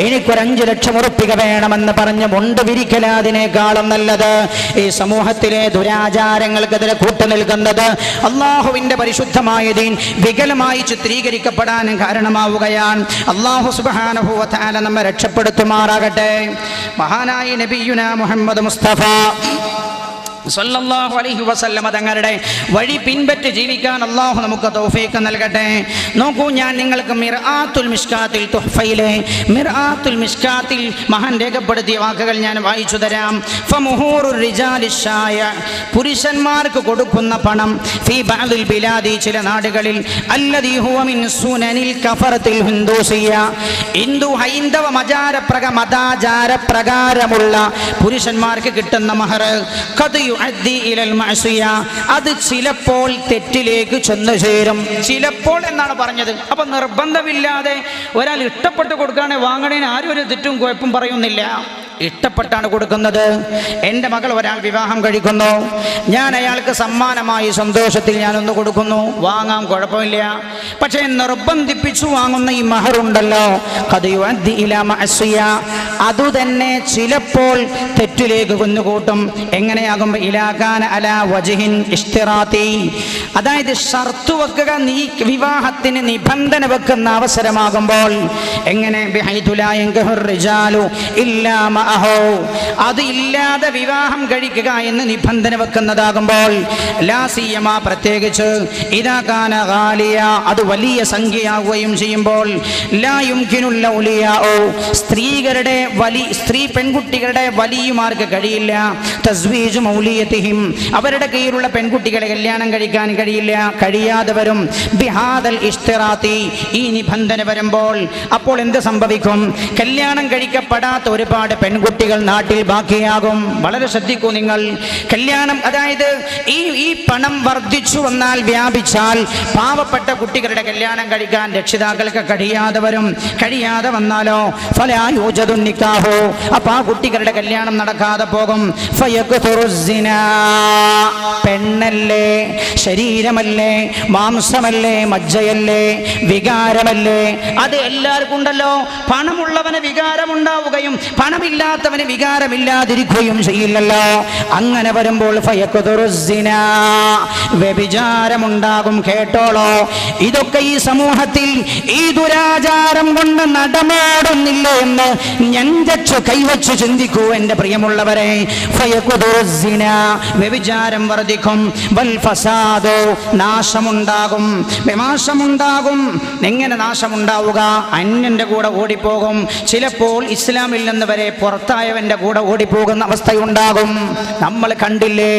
എനിക്കൊരു 5 ലക്ഷം ഉറുപ്പിക വേണമെന്ന് പറഞ്ഞ് മുണ്ട് വിരിക്കലാതിനേക്കാളും നല്ലത്. ഈ സമൂഹത്തിലെ ദുരാചാരങ്ങൾക്കെതിരെ കൂട്ടുനിൽക്കുന്നത് അള്ളാഹുവിന്റെ പരിശുദ്ധമായ ദീൻ വികലമായി ചിത്രീകരിക്കപ്പെടാൻ കാരണമാവുകയാണ്. അള്ളാഹു സുബ്ഹാനഹു വ തആല നമ്മെ രക്ഷപ്പെടുത്തുമാറാകട്ടെ. മഹാനായ നബിയുനാ മുഹമ്മദ് മുസ്തഫ സല്ലല്ലാഹു അലൈഹി വസല്ലമ തങ്ങളുടെ വഴി പിൻപറ്റി ജീവിക്കാൻ അള്ളാഹു നമുക്ക് തൗഫീഖ് നൽകട്ടെ. നോക്കൂ, ഞാൻ നിങ്ങൾക്ക് മിർആത്തുൽ മിഷ്കാത്തിൽ തുഹ്ഫയിലെ മിർആത്തുൽ മിഷ്കാത്തിൽ മഹാൻ രേഖപ്പെടുത്തിയ വാക്കുകൾ ഞാൻ വായിച്ചു തരാം. ഫമുഹൂറുർ റിജാലിശായ പുരുഷന്മാർക്ക് കൊടുക്കുന്ന പണം ഫീ ബഅദിൽ ബിലാദി ചില നാടുകളിൽ അല്ലദീ ഹുവ മിൻ സുനനിൽ കഫറത്തിൽ ഹിന്ദൂസിയ ഹൈന്ദവ മതാചാര പ്രകാരമുള്ള പുരുഷന്മാർക്ക് കിട്ടുന്ന മഹർ അത് ചിലപ്പോൾ തെറ്റിലേക്ക് ചെന്നു ചേരും. ചിലപ്പോൾ എന്നാണ് പറഞ്ഞത്. അപ്പൊ നിർബന്ധമില്ലാതെ ഒരാൾ ഇഷ്ടപ്പെട്ട് കൊടുക്കുകയാണെങ്കിൽ വാങ്ങണേന് ആരും ഒരു തെറ്റും കുഴപ്പം പറയുന്നില്ല. ഇഷ്ടപ്പെട്ടാണ് കൊടുക്കുന്നത്. എൻ്റെ മകൾ ഒരാൾ വിവാഹം കഴിക്കുന്നു, ഞാൻ അയാൾക്ക് സമ്മാനമായി സന്തോഷത്തിൽ ഞാനൊന്ന് കൊടുക്കുന്നു, വാങ്ങാം, കുഴപ്പമില്ല. പക്ഷേ നിർബന്ധിപ്പിച്ചു വാങ്ങുന്ന ഈ മഹറുണ്ടല്ലോ, അതുതന്നെ ചിലപ്പോൾ തെറ്റിലേക്ക് കുന്നുകൂട്ടും. എങ്ങനെയാകുമ്പോൾ ഇലാഖാന അലാ വജ്ഹിൻ ഇഷ്തിറാത്തി, അതായത് ഷർത്ത് വെക്കുക, നീ വിവാഹത്തിന് നിബന്ധന വെക്കുന്ന അവസരമാകുമ്പോൾ എങ്ങനെ അത് ഇല്ലാതെ വിവാഹം കഴിക്കുക എന്ന് നിബന്ധന വെക്കുന്നതാകുമ്പോൾ ലാസിയമാ പ്രത്യേകിച്ച് ഇദാകാന ഗാലിയ അത് വലിയ സംഖ്യയാവുകയും ചെയ്യുമ്പോൾ ലാ യുംകിനുൽ ഔലിയാഉ സ്ത്രീ പെൺകുട്ടികളുടെ വലിയമാർക്ക് കഴിയില്ല തസ്വീജു മൗലിയതിഹിം അവരുടെ കീഴിലുള്ള പെൺകുട്ടികളെ കല്യാണം കഴിക്കാൻ കഴിയില്ല. കഴിയാതെ വരും ബിഹാദൽ ഇഷ്തിറാത്തി ഈ നിബന്ധന വരുമ്പോൾ. അപ്പോൾ എന്ത് സംഭവിക്കും? കല്യാണം കഴിക്കപ്പെടാത്ത ഒരുപാട് പെൺകുട്ടികൾ നാട്ടിൽ ബാക്കിയാകും. വളരെ ശ്രദ്ധിക്കൂ നിങ്ങൾ. കല്യാണം അതായത് ഈ പണം വർദ്ധിച്ചു വന്നാൽ, വ്യാപിച്ചാൽ പാവപ്പെട്ട കുട്ടികളുടെ കല്യാണം കഴിക്കാൻ രക്ഷിതാക്കൾക്ക് കഴിയാതെ വരും. കഴിയാതെ വന്നാലോ ഫലാ യൂജദു നിക്കാഹു, അപ്പോൾ ആ കുട്ടികളുടെ കല്യാണം നടക്കാതെ പോകും. ഫയക്തുറുസ്സിനാ പെണ്ണല്ലേ, ശരീരമല്ലേ, മാംസമല്ലേ, മജ്ജയല്ലേ, വികാരമല്ലേ? അത് എല്ലാവർക്കും ഉണ്ടല്ലോ. പണമുള്ളവന് വികാരമുണ്ടാവുകയും പണമില്ലാത്ത അല്ലാത്തവന് വികാരമില്ലാതിരിക്കുകയും ചെയ്യില്ലല്ലോ. അങ്ങനെ വരുമ്പോൾ ഫയഖ്ദുറുസ്സിനാ, വ്യഭിചാരമുണ്ടാകും. കേട്ടോളോ, ഇതൊക്കെ ഈ സമൂഹത്തിൽ ഈ ദുരാചാരം കൊണ്ട് നടമാടുന്നില്ല എന്ന് ഞെഞ്ചച്ചു കൈവച്ചു ചിന്തിക്കൂ എൻ്റെ പ്രിയമുള്ളവരെ. ഫയഖ്ദുറുസ്സിനാ, വ്യഭിചാരം വർദ്ധിക്കും. വൽ ഫസാദു, നാശമുണ്ടാകും, വിനാശമുണ്ടാകും. എങ്ങനെ നാശമുണ്ടാവുക? അന്യന്റെ കൂടെ ഓടിപ്പോകും. ചിലപ്പോൾ ഇസ്ലാമിൽ നിന്ന് വരെ പുറത്തായവന്റെ കൂടെ ഓടിപ്പോകുന്ന അവസ്ഥയുണ്ടാകും. നമ്മൾ കണ്ടില്ലേ,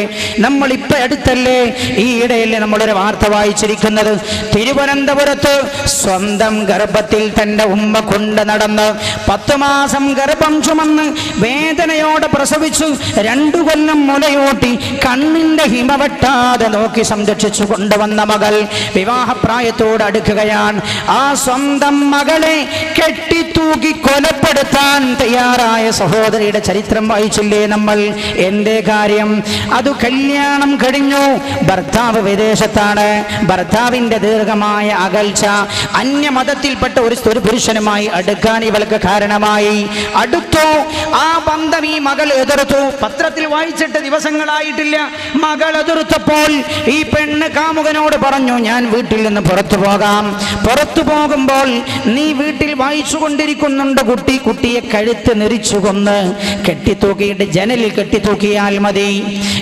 നമ്മൾ ഇപ്പൊ അടുത്തല്ലേ ഈ ഇടയിലെ നമ്മളൊരു വാർത്ത വായിച്ചിരിക്കുന്നത്. തിരുവനന്തപുരത്ത് സ്വന്തം ഗർഭത്തിൽ തന്റെ ഉമ്മ കൊണ്ട് നടന്ന് 10 മാസം ഗർഭം ചുമന്ന് വേദനയോടെ പ്രസവിച്ചു 2 കൊല്ലം മുലയൂട്ടി കണ്ണിന്റെ ഹിമ വെട്ടാതെ നോക്കി സംരക്ഷിച്ചു കൊണ്ടുവന്ന മകൾ വിവാഹപ്രായത്തോട് അടുക്കുകയാണ്. ആ സ്വന്തം മകളെ കെട്ടിത്തൂക്കി കൊലപ്പെടുത്താൻ തയ്യാറായ സഹോദരിയുടെ ചരിത്രം വായിച്ചില്ലേ നമ്മൾ? എന്തേ കാര്യം? അത് കല്യാണം കഴിഞ്ഞു, ഭർത്താവ് വിദേശത്താണ്, ഭർത്താവിന്റെ ദീർഘമായ അകൽച്ച അന്യമതത്തിൽപ്പെട്ട ഒരു പുരുഷനുമായി അടുക്കാൻ ഇവൾക്ക് കാരണമായി. അടുത്തു, ആ ബന്ധം ഈ മകൾ എതിർത്തു. പത്രത്തിൽ വായിച്ചിട്ട് ദിവസങ്ങളായിട്ടില്ല, മകൾ എതിർത്തപ്പോൾ ഈ പെണ്ണ് കാമുകനോട് പറഞ്ഞു, ഞാൻ വീട്ടിൽ നിന്ന് പുറത്തു പോകാം. പുറത്തു പോകുമ്പോൾ നീ വീട്ടിൽ വായിച്ചു കൊണ്ടിരിക്കുന്നുണ്ട് കുട്ടി, കുട്ടിയെ കഴുത്ത് നെരിച്ചു കൊന്ന് കെട്ടിത്തൂക്കിയിട്ട് ജനലിൽ കെട്ടിത്തൂക്കിയാൽ മതി.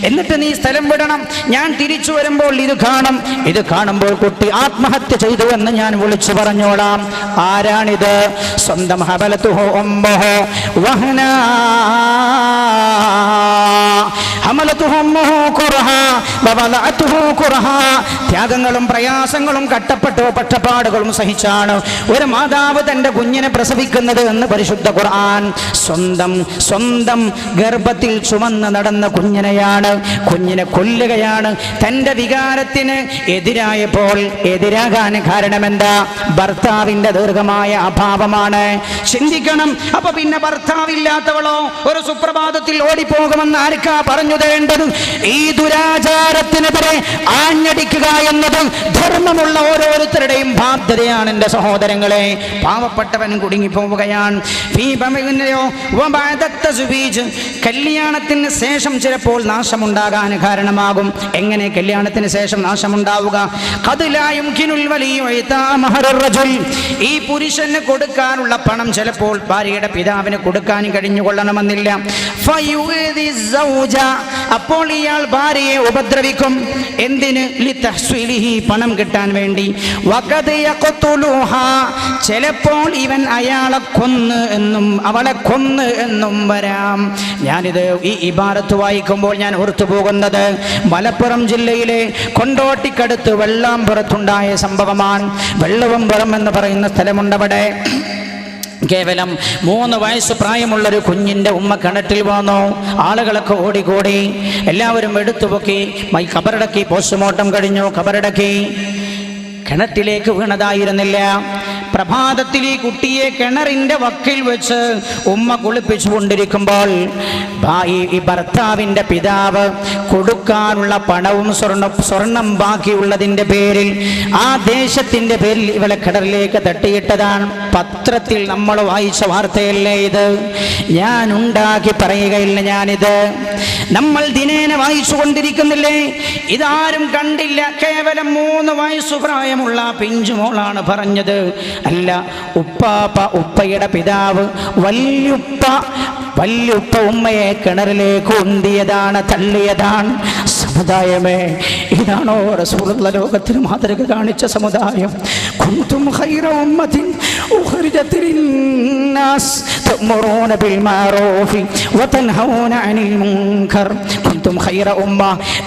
എന്നിട്ട് നീ സ്ഥലം വിടണം. ഞാൻ തിരിച്ചു വരുമ്പോൾ ഇത് കാണും. ഇത് കാണുമ്പോൾ കുട്ടി ആത്മഹത്യ ചെയ്തു എന്ന് ഞാൻ വിളിച്ചു പറഞ്ഞോളാം. ആരാണിത്? സ്വന്തം ഹബലതുഹു ഉമ്മുഹു വഹനാ ഹമലതുഹു ഉമ്മുഹു ഖുർഹാ വവലഅതുഹു ഖുർഹാ. ത്യാഗങ്ങളും പ്രയാസങ്ങളും കഷ്ടപ്പാടുകളും സഹിച്ചാണ് ഒരു മാതാവ് തന്റെ കുഞ്ഞിനെ പ്രസവിക്കുന്നത് എന്ന് പരിശുദ്ധ ഖുർആൻ. സ്വന്തം ഗർഭത്തിൽ ചുമന്ന് നടന്ന കുഞ്ഞിനെയാണ്, കുഞ്ഞിനെ കൊല്ലുകയാണ്. തന്റെ വികാരത്തിന് എതിരായപ്പോൾ എതിരാകാൻ കാരണമെന്താ? ഭർത്താവിന്റെ ദീർഘമായ അഭാവമാണ്. ചിന്തിക്കണം. അപ്പൊ പിന്നെ ഭർത്താവില്ലാത്തവളോ ഒരു സുപ്രഭാതത്തിൽ ഓടിപ്പോകുമെന്ന് ആർക്കാ പറഞ്ഞു തരേണ്ടത്? ഈ ദുരാചാരത്തിനെതിരെ ആഞ്ഞടിക്കുക എന്നത് ധർമ്മമുള്ള ഓരോരുത്തരുടെയും ബാധ്യതയാണ് എൻ്റെ സഹോദരങ്ങളെ. പാവപ്പെട്ടവൻ കുടുങ്ങിപ്പോവുകയാണ്. കല്യാണത്തിന് ശേഷം ചിലപ്പോൾ നാശമുണ്ടാകാൻ കാരണമാകും. എങ്ങനെ കല്യാണത്തിന് ശേഷം നാശമുണ്ടാവുക? ഈ പുരുഷന് കൊടുക്കാനുള്ള പണം ചിലപ്പോൾ ഭാര്യയുടെ പിതാവിന് കൊടുക്കാൻ കഴിഞ്ഞുകൊള്ളണമെന്നില്ല. അപ്പോൾ ഇയാൾ ഭാര്യയെ ഉപദ്രവിക്കും. എന്തിന്? പണം കിട്ടാൻ വേണ്ടി. ചിലപ്പോൾ ഇവൻ അയാളെ കൊന്ന് എന്നും അവളെ കൊന്ന് എന്നും വരാം. ഞാനിത് ഈ ഇബാറത്ത് വായിക്കുമ്പോൾ ഞാൻ ഓർത്തു പോകുന്നത് മലപ്പുറം ജില്ലയിലെ കൊണ്ടോട്ടിക്കടുത്ത് വെള്ളാമ്പുറത്തുണ്ടായ സംഭവമാണ്. വെള്ളവമ്പുറം എന്ന് പറയുന്ന സ്ഥലമുണ്ടവിടെ. കേവലം 3 വയസ്സ് പ്രായമുള്ളൊരു കുഞ്ഞിൻ്റെ ഉമ്മ കിണറ്റിൽ വന്നു. ആളുകളൊക്കെ ഓടിക്കൂടി, എല്ലാവരും എടുത്തുപൊക്കി, കബറടക്കി. പോസ്റ്റ്മോർട്ടം കഴിഞ്ഞു, കബറടക്കി. കിണറ്റിലേക്ക് വീണതായിരുന്നില്ല. പ്രഭാതത്തിൽ ഈ കുട്ടിയെ കിണറിന്റെ വക്കിൽ വെച്ച് ഉമ്മ കുളിപ്പിച്ചു കൊണ്ടിരിക്കുമ്പോൾ ഈ ഭർത്താവിന്റെ പിതാവ് കൊടുക്കാനുള്ള പണവും സ്വർണം ബാക്കിയുള്ളതിന്റെ പേരിൽ, ആ ദേശത്തിന്റെ പേരിൽ ഇവളെ കിണറിലേക്ക് തട്ടിയിട്ടതാണ്. പത്രത്തിൽ നമ്മൾ വായിച്ച വാർത്തയല്ലേ ഇത്? ഞാൻ ഉണ്ടാക്കി പറയുകയില്ല, ഞാനിത് നമ്മൾ ദിനേന വായിച്ചു കൊണ്ടിരിക്കുന്നില്ലേ? ഇതാരും കണ്ടില്ല. കേവലം 3 വയസ്സു പ്രായമുള്ള പിഞ്ചുമോളാണ് പറഞ്ഞത്. അല്ല, ഉപ്പയുടെ പിതാവ് വല്യുപ്പ ഉമ്മയെ കിണറിലേക്ക് ഉന്തിയതാണ്, തള്ളിയതാണ്. സമുദായമേ, ഇതാണോ റസൂലുള്ളാഹി ലോകത്തിന് മാതൃക കാണിച്ച സമുദായം? കുന്തും ഖൈറ ഉമ്മത്തിൻ ഉഖ്രിജത് ലിന്നാസ് തഅ്മുറൂന ബിൽ മഅറൂഫി വതൻഹൗന അനിൽ മുൻകർ. കുന്തും ഖൈറ ഉമ്മ,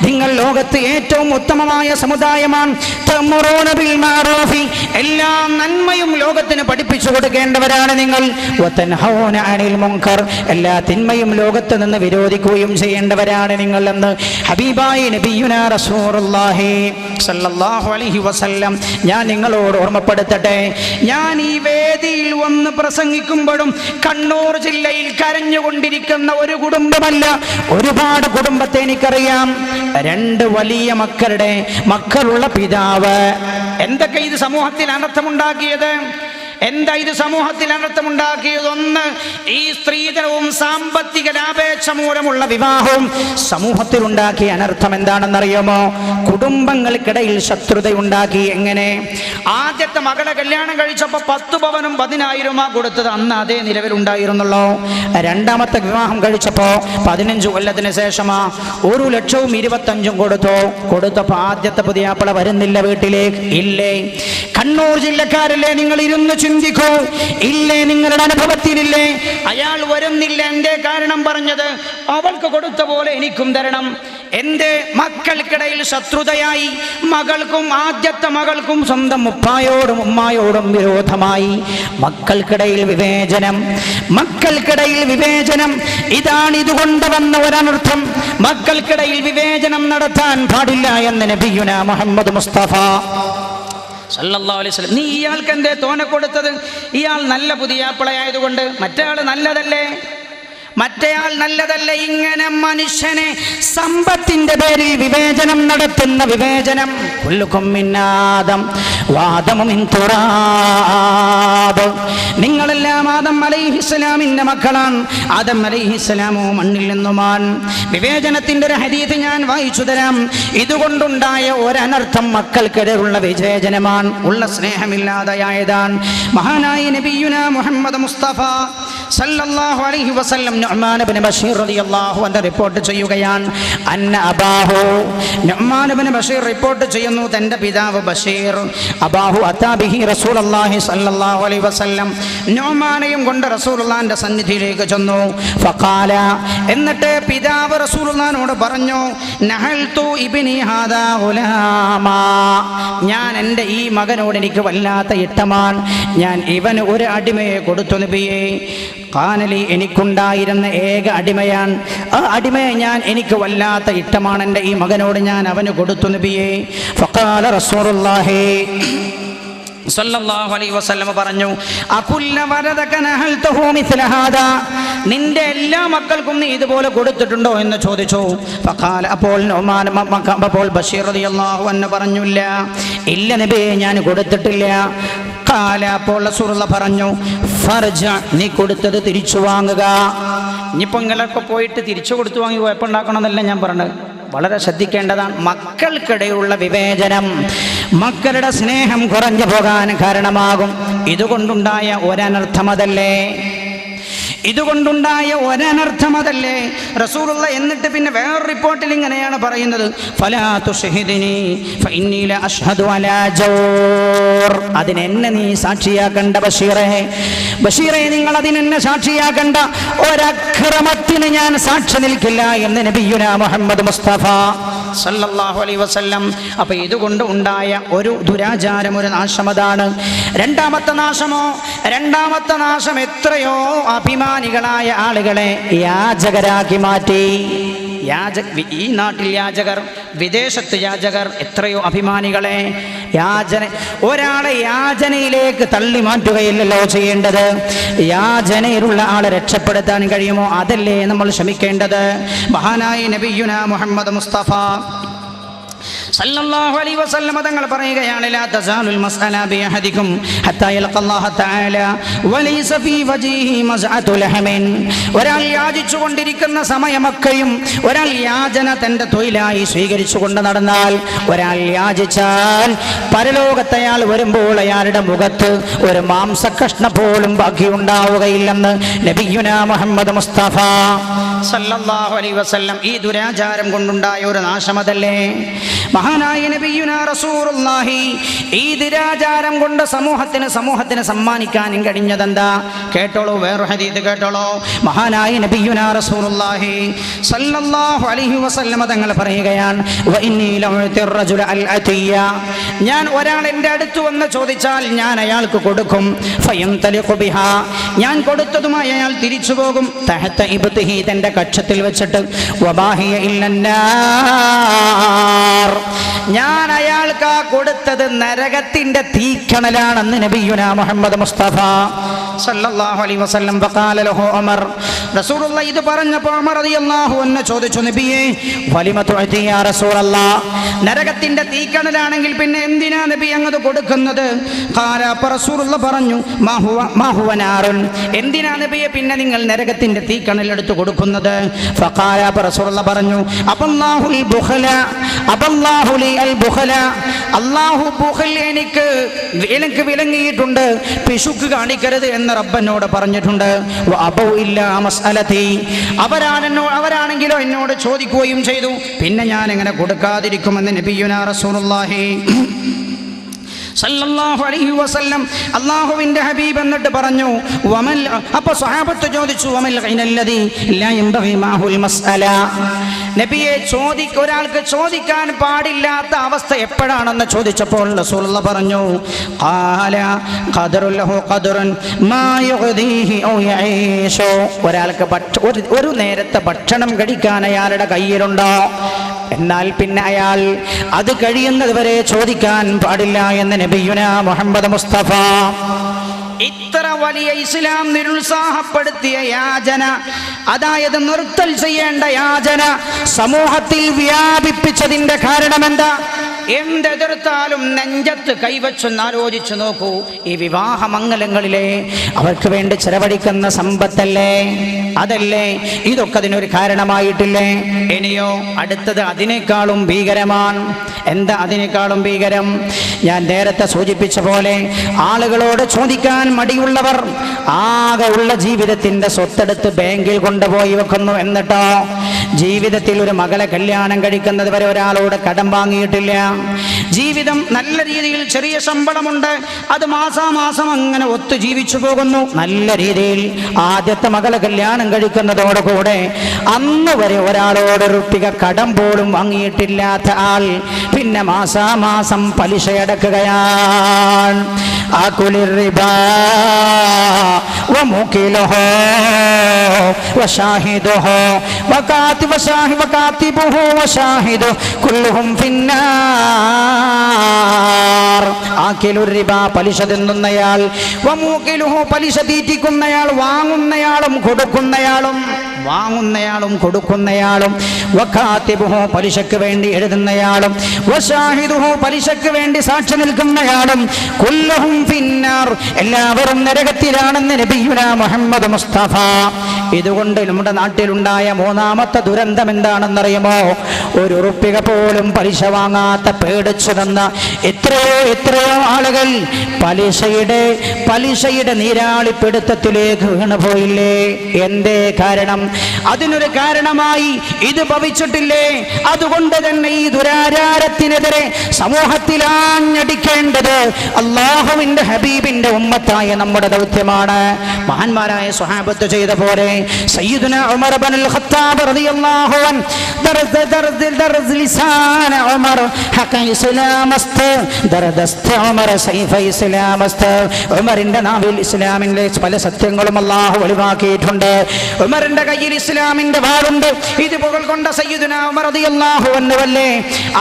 നിങ്ങൾ ലോകത്ത് ഏറ്റവും ഉത്തമമായ സമുദായമാണ്. തഅ്മുറൂന ബിൽ മഅറൂഫി, എല്ലാ നന്മയും ലോകത്തിന് പഠിപ്പിച്ചു കൊടുക്കേണ്ടവരാണ് നിങ്ങൾ. വതൻഹൗന അനിൽ മുൻകർ, എല്ലാ തിന്മയും ലോകത്ത് നിന്ന് വിരോധിക്കുകയും ചെയ്യേണ്ടവരാണ് നിങ്ങൾ എന്ന് ഹബീബായ നബിയുനാ റസൂലുള്ളാഹി സ്വല്ലല്ലാഹു അലൈഹി വസല്ലം ഞാൻ നിങ്ങളോട് ഓർമ്മപ്പെടുത്തട്ടെ. ഞാൻ ഈ വേദിയിൽ വന്ന് പ്രസംഗിക്കുമ്പോഴും കണ്ണൂർ ജില്ലയിൽ കരഞ്ഞുകൊണ്ടിരിക്കുന്ന ഒരു കുടുംബമല്ല, ഒരുപാട് കുടുംബത്തെ എനിക്കറിയാം. 2 വലിയ മക്കളുള്ള പിതാവ്. എന്തൊക്കെ ഇത് സമൂഹത്തിൽ അനർത്ഥമുണ്ടാക്കിയത്? എന്താ ഇത് സമൂഹത്തിൽ അനർത്ഥമുണ്ടാക്കിയത്? 1, ഈ സ്ത്രീധനവും സാമ്പത്തിക ലാഭേച്ഛ മൂലമുള്ള വിവാഹവും സമൂഹത്തിലുണ്ടാക്കിയ അനർത്ഥം എന്താണെന്നറിയാമോ? കുടുംബങ്ങൾക്കിടയിൽ ശത്രുതയുണ്ടാക്കി. എങ്ങനെ? ആദ്യത്തെ മകളെ കല്യാണം കഴിച്ചപ്പോൾ 10 പവനും 10,000 കൊടുത്തത് അന്ന് അതേ നിലവിലുണ്ടായിരുന്നുള്ളൂ. രണ്ടാമത്തെ വിവാഹം കഴിച്ചപ്പോ 15 കൊല്ലത്തിന് ശേഷമാ 1,25,000 കൊടുത്തപ്പോ ആദ്യത്തെ പുതിയാപ്പിള വരുന്നില്ല വീട്ടിലേക്ക്. ഇല്ലേ? കണ്ണൂർ ജില്ലക്കാരല്ലേ? നിങ്ങൾ ഇരുന്ന് ചിന്തിക്കൂ. ഇല്ലേ? നിങ്ങളുടെ അനുഭവത്തിലില്ലേ? അയാൾ വരുന്നില്ല. എന്റെ കാരണം പറഞ്ഞത് അവൾക്ക് കൊടുത്ത പോലെ എനിക്കും തരണം. എന്റെ മക്കൾക്കിടയിൽ ശത്രുതയായി. മകൾക്കും ആദ്യത്തെ മകൾക്കും സ്വന്തം ഉപ്പായോടും ഉമ്മായോടും വിരോധമായി. മക്കൾക്കിടയിൽ വിവേചനം. ഇതാണ് ഇതുകൊണ്ട് വന്ന ഒരനർത്ഥം. മക്കൾക്കിടയിൽ വിവേചനം നടത്താൻ പാടില്ല എന്ന് നബിയുനാ മുഹമ്മദ് മുസ്തഫ സല്ലല്ലാഹു അലൈഹി വസല്ലം. നീ ഇയാൾക്ക് എന്തേ തോനെ കൊടുത്തത്? ഇയാൾ നല്ല പുതിയാപ്പിളയായതുകൊണ്ട് മറ്റേയാൾ നല്ലതല്ലേ? ഇങ്ങനെ മനുഷ്യനെ സമ്പത്തിന്റെ പേരിൽ വിവേചനം നടത്തുന്ന വിവേചനം. കുല്ലുകും മിൻ ആദം വആദമു മിൻ തുറാബ്. നിങ്ങളെല്ലാം ആദം അലൈഹിസ്സലാമിന്റെ മക്കളാണ്. ആദം അലൈഹിസ്സലാമോ മണ്ണിൽ നിന്നുമാണ്. വിവേചനത്തിന്റെ ഒരു ഹദീസ് ഞാൻ വായിച്ചു തരാം. ഇതുകൊണ്ടുണ്ടായ ഒരനർത്ഥം മക്കൾക്കിടയിലുള്ള വിവേചനമാണ്. ഉള്ള സ്നേഹമില്ലാതെയായതാണ്. മഹാനായ നബിയുനാ മുഹമ്മദ് മുസ്തഫ സല്ലല്ലാഹു അലൈഹി വസല്ലം നുഅ്മാൻ ഇബ്നു ബശീർ റളിയല്ലാഹു അൻഹു റിപ്പോർട്ട് ചെയ്യുകയാണ്. അന്ന അബാഹു, നുഅ്മാൻ ഇബ്നു ബശീർ റിപ്പോർട്ട് ചെയ്യുന്നു, തന്റെ പിതാവ് ബശീർ അബാഹു അതാ ബിഹി റസൂലുള്ളാഹി സല്ലല്ലാഹു അലൈഹി വസല്ലം, നുഅ്മാനെയും കൊണ്ട് റസൂലുള്ളാഹിന്റെ സന്നിധിയിലേക്ക് ചെന്നു. ഫഖാല, എന്നിട്ട് പിതാവ് റസൂലുള്ളാഹിനോട് പറഞ്ഞു, നഹൽതു ഇബ്നി ഹാദാ ഗുലാമാ, ഞാൻ എൻ്റെ ഈ മകനോട് എനിക്ക് വല്ലാത്ത ഇഷ്ടമാണ്. ഞാൻ ഇവന് ഒരു അടിമയെ കൊടുത്തു നബിയേ. ഖാനലി, എനിക്കുണ്ടായിരുന്ന ഏക അടിമയാണ്. ആ അടിമയെ എനിക്ക് വല്ലാത്ത ഇഷ്ടമാണ്. എൻ്റെ ഈ മകനോട് ഞാൻ അവന് കൊടുത്തു നബിയേ. ഫഖാല റസൂലുള്ളാഹി സല്ലല്ലാഹു അലൈഹി വസല്ലം പറഞ്ഞു, അകുല്ല വലദക നഹൽതഹു മിസ്ല ഹാദാ, നിന്റെ എല്ലാ മക്കൾക്കും നീ ഇതുപോലെ കൊടുത്തിട്ടുണ്ടോ എന്ന് ചോദിച്ചു. ഫഖാല, അപ്പോൾ ബശീർ റളിയല്ലാഹു അൻഹു പറഞ്ഞു, ഇല്ല നബിയേ, ഞാൻ കൊടുത്തിട്ടില്ല. ഖാല, അപ്പോൾ റസൂലുള്ളാഹി പറഞ്ഞു, ഫർജ, നീ കൊടുത്തത് തിരിച്ചു വാങ്ങുക. ഇനിയിപ്പോൾ നിങ്ങളൊക്കെ പോയിട്ട് തിരിച്ചു കൊടുത്തു വാങ്ങി കുഴപ്പമുണ്ടാക്കണമെന്നല്ല ഞാൻ പറഞ്ഞത്. വളരെ ശ്രദ്ധിക്കേണ്ടതാണ്. മക്കൾക്കിടയിലുള്ള വിവേചനം മക്കളുടെ സ്നേഹം കുറഞ്ഞു പോകാൻ കാരണമാകും. ഇതുകൊണ്ടുണ്ടായ ഒരനർത്ഥമതല്ലേ റസൂലുള്ള. എന്നിട്ട് പിന്നെ വേറെ റിപ്പോർട്ടിൽ ഇങ്ങനെയാണ് പറയുന്നത്, ഫലാ തുശ്ഹിദിനി ഫഇന്നി ല അഷ്ഹദു അലാ ജൗർ, അതിനെന്നെ നീ സാക്ഷിയാക്കണ്ട ബഷീറേ, നിങ്ങൾ അതിനെന്നെ സാക്ഷിയാക്കണ്ട. ഒരക്രമത്തിന് ഞാൻ സാക്ഷി നിൽക്കില്ല എന്ന് നബിയുനാ മുഹമ്മദ് മുസ്തഫ സല്ലല്ലാഹു അലൈഹി വസല്ലം. അപ്പോൾ ഇതുകൊണ്ട് ഉണ്ടായ ഒരു ദുരാചാരം, ഒരു നാശമതാണ്. രണ്ടാമത്തെ നാശം എത്രയോ അഭിമാനികളായ ആളുകളെ യാചകരാക്കി മാറ്റി. ഈ നാട്ടിൽ യാചകർ, വിദേശത്ത് യാചകർ, എത്രയോ അഭിമാനികളെ ഒരാളെ യാചനയിലേക്ക് തള്ളി മാറ്റുകയില്ലല്ലോ ചെയ്യേണ്ടത്. യാചനയിലുള്ള ആളെ രക്ഷപ്പെടുത്താൻ കഴിയുമോ? അതല്ലേ നമ്മൾ ശ്രമിക്കേണ്ടത്. മഹാനായ നബിയുനാ മുഹമ്മദ് മുസ്തഫ സല്ലല്ലാഹു അലൈഹി വസല്ലം തങ്ങൾ പറയുകയാണ്, ലാ തസാലുൽ മസ്അല ബിഅഹദികും ഹത്താ യൽഖല്ലാഹു തആല വലൈസ ഫീ വജ്ഹിഹി മസ്അതു ലഹമിൻ. ഒരാൾ യാചിച്ചു കൊണ്ടിരിക്കുന്ന സമയമൊക്കെയും ഒരാൾ യാചന തൻ്റെ തൊഴിലായി സ്വീകരിച്ചുകൊണ്ട് നടന്നാൽ, ഒരാൾ യാചിച്ചാൽ പരലോകത്ത് അയാൾ വരുമ്പോൾ അയാളുടെ മുഖത്ത് ഒരു മാംസകഷ്ണ പോലും ബാക്കിയുണ്ടാവുകയില്ലെന്ന് നബിയുനാ മുഹമ്മദ് മുസ്തഫ സല്ലല്ലാഹു അലൈഹി വസല്ലം. ഈ ദുരാചാരം കൊണ്ടുണ്ടായ ഒരു നാശമതല്ലേ. മഹാനായ നബിയുനാ റസൂലുള്ളാഹി ഈ ദുരാചാരം കൊണ്ട് സമൂഹത്തിന് സമ്മാനിക്കാനും കഴിഞ്ഞതെന്താ? കേട്ടോളൂ, വേറെ ഹദീസ് കേട്ടോളൂ. മഹാനായ നബിയുനാ റസൂലുള്ളാഹി സല്ലല്ലാഹു അലൈഹി വസല്ലം തങ്ങൾ പറയുകയാണ്, വഇന്നി ലഉതി റജുല അൽ അതിയ, ഞാൻ ഒരാൾ എൻ്റെ അടുത്ത് വന്ന് ചോദിച്ചാൽ ഞാൻ അയാൾക്ക് കൊടുക്കും. ഫയന്തലിഖു ബിഹാ, ഞാൻ കൊടുത്തതുമായി അയാൾ തിരിച്ചു പോകും. തഹത ഇബ്തിഹി, തൻ്റെ കക്ഷത്തിൽ വെച്ചിട്ട്. വബാഹിയ ഇല്ലന്നാർ, ഞാൻ അയാൾക്ക് കൊടുത്തത് നരകത്തിന്റെ തീക്കണലാണെന്ന് നബിയുനാ മുഹമ്മദ് മുസ്തഫ സല്ലല്ലാഹു അലൈഹി വസല്ലം. വഖാല ലഹു ഉമർ, റസൂലുള്ളാഹി ഇത് പറഞ്ഞപ്പോൾ ഉമർ റളിയല്ലാഹു അൻഹു ചോദിച്ചു, നബിയേ വലിമ തുഅതി യാ റസൂലല്ലാഹ്, നരകത്തിന്റെ തീക്കണലാണെങ്കിൽ പിന്നെ എന്തിനാ നബി അങ്ങത് കൊടുക്കുന്നത്? ഖാല, റസൂലുള്ളാഹി പറഞ്ഞു, മാ ഹുവ നാറുൻ, എന്തിനാ നബിയെ പിന്നെ നിങ്ങൾ നരകത്തിന്റെ തീക്കണൽ എടുത്തു കൊടുക്കുന്നത്? ഫഖാല, റസൂലുള്ളാഹി പറഞ്ഞു, അബല്ലാഹുൽ ബുഖല അബല്ലാഹു ലി അൽ ബുഖല, അല്ലാഹു ബുഖൽ എനിക്ക് വിലങ്ങിയിട്ടുണ്ട്, പിശുക്ക് കാണിക്കരുത് എന്ന് റബ്ബനോട് പറഞ്ഞിട്ടുണ്ട്. വഅബൗ ഇല്ലാ മസ്അലതി, അവരാണെങ്കിലോ എന്നോട് ചോദിക്കുകയും ചെയ്തു, പിന്നെ ഞാൻ എങ്ങനെ കൊടുക്കാതിരിക്കുമെന്ന് നബിയുനാ റസൂലുള്ളാഹി സല്ലല്ലാഹു അലൈഹി വസല്ലം അല്ലാഹുവിന്റെ ഹബീബ് എന്നിട്ട് പറഞ്ഞു, വമൽ, അപ്പോൾ സ്വഹാബത്ത് ചോദിച്ചു, വമൽ ഖൈനല്ലദി ലാ യംബഗി മാഹുൽ മസ്അല, നബിയെ ഒരാൾക്ക് ചോദിക്കാൻ പാടില്ലാത്ത അവസ്ഥ എപ്പോഴാണെന്ന് ചോദിച്ചപ്പോൾ റസൂലുള്ളാഹി പറഞ്ഞു, ഖാല ഖദറുൻ ലഹു ഖദറുൻ മാ യുഗ്ദീഹി ഔ യഈശു, ഒരാൾക്ക് ഒരു നേരത്തെ ഭക്ഷണം കഴിക്കാൻ അയാളുടെ കയ്യിലുണ്ടോ, എന്നാൽ പിന്നെ അയാൾ അത് കഴിയുന്നത് വരെ ചോദിക്കാൻ പാടില്ല എന്ന് നബിയുനാ മുഹമ്മദ് മുസ്തഫ. ഇത്ര വലിയ ഇസ്ലാം നിരുത്സാഹപ്പെടുത്തിയ യാചന, അതായത് നിർത്തൽ ചെയ്യേണ്ട യാചന സമൂഹത്തിൽ വ്യാപിപ്പിച്ചതിന്റെ കാരണം എന്താ? എന്തെതിർത്താലും നെഞ്ചത്ത് കൈവച്ചൊന്ന് ആലോചിച്ചു നോക്കൂ. ഈ വിവാഹമംഗലങ്ങളിലെ അവർക്ക് വേണ്ടി ചെലവഴിക്കുന്ന സമ്പത്തല്ലേ, അതല്ലേ ഇതൊക്കെ അതിനൊരു കാരണമായിട്ടില്ലേ? ഇനിയോ അടുത്തത് അതിനേക്കാളും ഭീകരമാണ്. എന്താ അതിനേക്കാളും ഭീകരം? ഞാൻ നേരത്തെ സൂചിപ്പിച്ച പോലെ ആളുകളോട് ചോദിക്കാൻ മടിയുള്ളവർ ആകെ ഉള്ള ജീവിതത്തിന്റെ സ്വത്തെടുത്ത് ബാങ്കിൽ കൊണ്ടുപോയി വെക്കുന്നു. എന്നിട്ടോ ജീവിതത്തിൽ ഒരു മകളെ കല്യാണം കഴിക്കുന്നത് വരെ ഒരാളോട് കടം വാങ്ങിയിട്ടില്ല. ജീവിതം നല്ല രീതിയിൽ ചെറിയ ശമ്പളമുണ്ട്, അത് മാസാമാസം അങ്ങനെ ഒത്തു ജീവിച്ചു പോകുന്നു നല്ല രീതിയിൽ. ആദ്യത്തെ മകളെ കല്യാണം കഴിക്കുന്നതോടുകൂടെ അന്ന് വരെ ഒരാളോട് റുപ്പിക കടം പോലും വാങ്ങിയിട്ടില്ലാത്ത ആൾ പിന്നെ മാസാമാസം പലിശയടക്കുകയാണ്. ആകുലിർ റിബാ വമുകിലുഹു വശാഹിദുഹു വകാതിബുഹു വശാഹിദു കുല്ലുഹും ഫിന്നാർ. ആകിലുർ റിബാ, പലിശ തിന്നുന്നയാൾ, വമുകിലുഹു, പലിശ തീറ്റിക്കുന്നയാൾ, വാങ്ങുന്നയാളും കൊടുക്കുന്നയാളും, വകാതിബുഹു, പലിശക്ക് വേണ്ടി എഴുതുന്നയാളും, വശാഹിദുഹു, പലിശക്ക് വേണ്ടി സാക്ഷി നിൽക്കുന്നയാളും, കുല്ലുഹും ഫിന്നാർ, എല്ലാവരും നരകത്തിലാണെന്ന് നബിയുനാ മുഹമ്മദ് മുസ്തഫ. ഇതുകൊണ്ട് നമ്മുടെ നാട്ടിലുണ്ടായ മൂന്നാമത്തെ ദുരന്തം എന്താണെന്നറിയുമോ? ഒരു റുപ്പിക പോലും പലിശ വാങ്ങാത്ത പേടിച്ചു തന്ന എത്രയോ ആളുകൾ പലിശയുടെ നീരാളിപ്പിടുത്തത്തിലേക്ക് വീണുപോയില്ലേ? എന്തേ കാരണം? അതിനൊരു കാരണമായി ഇത് ഭവിച്ചിട്ടില്ലേ? അതുകൊണ്ട് തന്നെ ഈ ദുരാചാരത്തിനെതിരെ സമൂഹത്തിൽ ആഞ്ഞടിക്കേണ്ടത് അല്ലാഹുവിന്റെ ഹബീബിന്റെ ഉമ്മത്തായ നമ്മുടെ ദൗത്യമാണ്. മഹാന്മാരായ സ്വഹാബത്ത് ചെയ്ത പോലെ സയ്യിദുനാ ഉമർ ഇബ്നുൽ ഖത്താബ് റളിയല്ലാഹു അൻഹു ദർദ് ലിസാന ഉമർ ഹഖ ഇസ്ലാമസ്ത ദർദസ്ത ഉമർ സൈഫ ഇസ്ലാമസ്ത. ഉമറിന്റെ നാവിൽ ഇസ്ലാമിന്റെ പല സത്യങ്ങളും അല്ലാഹു ഒളിവാക്കിയിട്ടുണ്ട്. ഉമറിന്റെ കയ്യിൽ ഇസ്ലാമിന്റെ വാളുണ്ട്. ഇത് പുകൾ കൊണ്ട സയ്യിദുനാ ഉമർ റളിയല്ലാഹു അൻഹു അല്ലേ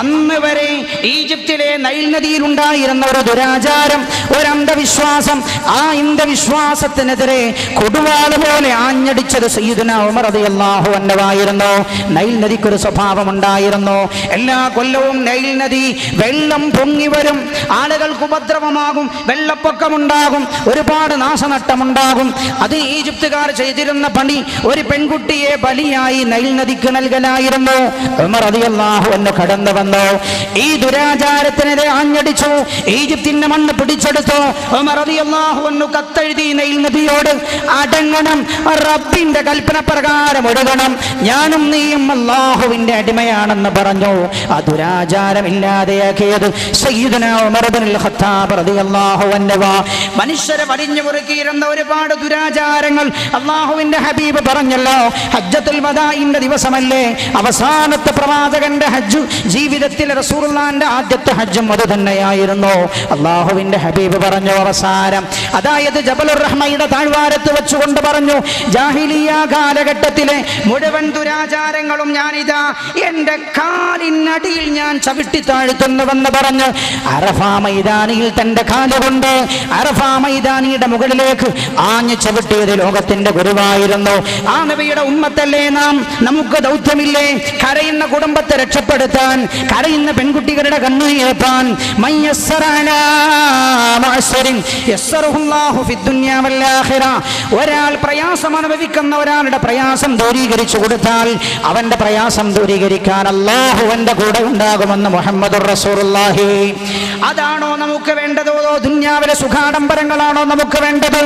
അന്ന് വരെ ഈജിപ്തിലെ നൈൽ നദിയിൽ ഉണ്ടായിരുന്ന ഒരു ദുരാചാരം, ഒരു അന്ധവിശ്വാസം, ആ അന്ധവിശ്വാസത്തിനെതിരെ കൊടുവാള് പോലെ ആഞ്ഞടിച്ചത് സയ്യിദുനാ ഉമർ റളിയല്ലാഹു അൻഹു ആയിരുന്നു. നൈൽ നദിക്കൊരു സ്വഭാവം ഉണ്ടായിരുന്നു. എല്ലാ കൊല്ലവും നൈൽ നദി വെള്ളം പൊങ്ങി വരും, ആളുകൾക്ക് ഉപദ്രവമാകും, വെള്ളപ്പൊക്കമുണ്ടാകും, ഒരുപാട് നാശനഷ്ടമുണ്ടാകും. അത് ഈജിപ്തുകാർ ചെയ്തിരുന്ന പണി ഒരു പെൺകുട്ടിയെ ബലിയായി നൈൽ നദിക്ക് നൽകലായിരുന്നു. ഉമർ റളിയല്ലാഹു അൻഹു കടന്നു വന്നു, ഈ ദുരാചാരത്തിനെതിരെ ആഞ്ഞടിച്ചു, ഈജിപ്തിന്റെ മണ്ണ് പിടിച്ചെടുത്തു. ഉമർ റളിയല്ലാഹു അൻഹു കത്തെഴുതി നൈൽ നദിയോട്, അടങ്ങണം, റബ്ബിന്റെ കൽപ്പന പ്രകാരം ഒഴുകണം, ഞാനും നീയും അല്ലാഹുവിന്റെ അടിമയാണെന്ന് പറഞ്ഞു. ആ ദുരാചാരം ഇല്ലാതെയാക്കിയത് സയ്യിദുനാ ഉമർ ഇബ്നുൽ ഖത്താബ് റളിയല്ലാഹു അൻഹു. മനുഷ്യരെ വലിഞ്ഞു മുറുക്കിയിരുന്ന ഒരുപാട് ദുരാചാരങ്ങൾ അല്ലാഹുവിന്റെ ഹബീബ് പറഞ്ഞല്ലോ. ഹജ്ജത്തുൽ വദാഇന്റെ ദിവസമല്ലേ അവസാനത്തെ പ്രവാചകന്റെ ഹജ്ജ്, ജീവിതത്തിൽ റസൂലുള്ളാഹിന്റെ ആദ്യത്തെ ഹജ്ജും അത് തന്നെയായിരുന്നു. അല്ലാഹുവിന്റെ ഹബീബ് പറഞ്ഞു അവസാനം, അതായത് ജബലുർ റഹ്മയുടെ താഴ്വാരത്ത് വെച്ചുകൊണ്ട് പറഞ്ഞു, ജാഹിലിയ്യ ജാഹിലിയ്യ കാലഘട്ടത്തിലെ മുഴുവൻ ദുരാചാരങ്ങളും ഞാനിതാ എൻ്റെ കാലിനടിയിൽ ഞാൻ ചവിട്ടി താഴ്ത്തുന്നുവെന്ന് പറഞ്ഞ് അറഫ മൈതാനിയിൽ തൻ്റെ കാലുകൊണ്ട് അറഫ മൈതാനിയുടെ മുകളിലേക്ക് ആഞ്ഞു ചവിട്ടിയത് ലോകത്തിന്റെ ഗുരുവായിരുന്നു. ആ നബിയുടെ ഉമ്മത്തല്ലേ നാം? നമുക്ക് ദൗത്യമില്ലേ കരയുന്ന കുടുംബത്തെ രക്ഷപ്പെടുത്താൻ, കരയുന്ന പെൺകുട്ടികളുടെ കണ്ണുനീർപ്പാൻ? ഒരാൾ പ്രയാസം അനുഭവിക്കുന്ന ഒരാളുടെ പ്രയാസം ദൂരീകരിച്ചു കൊടുത്താൽ അവന്റെ പ്രയാസം ദൂരീകരിക്കാൻ അല്ലാഹുവിന്റെ കൂടെ ഉണ്ടാകുമെന്ന് മുഹമ്മദുർ റസൂലുള്ളാഹി. അതാണോ നമുക്ക് വേണ്ടതോ? ദുനിയാവിലെ സുഖാഡംബരങ്ങളാണോ നമുക്ക് വേണ്ടത്?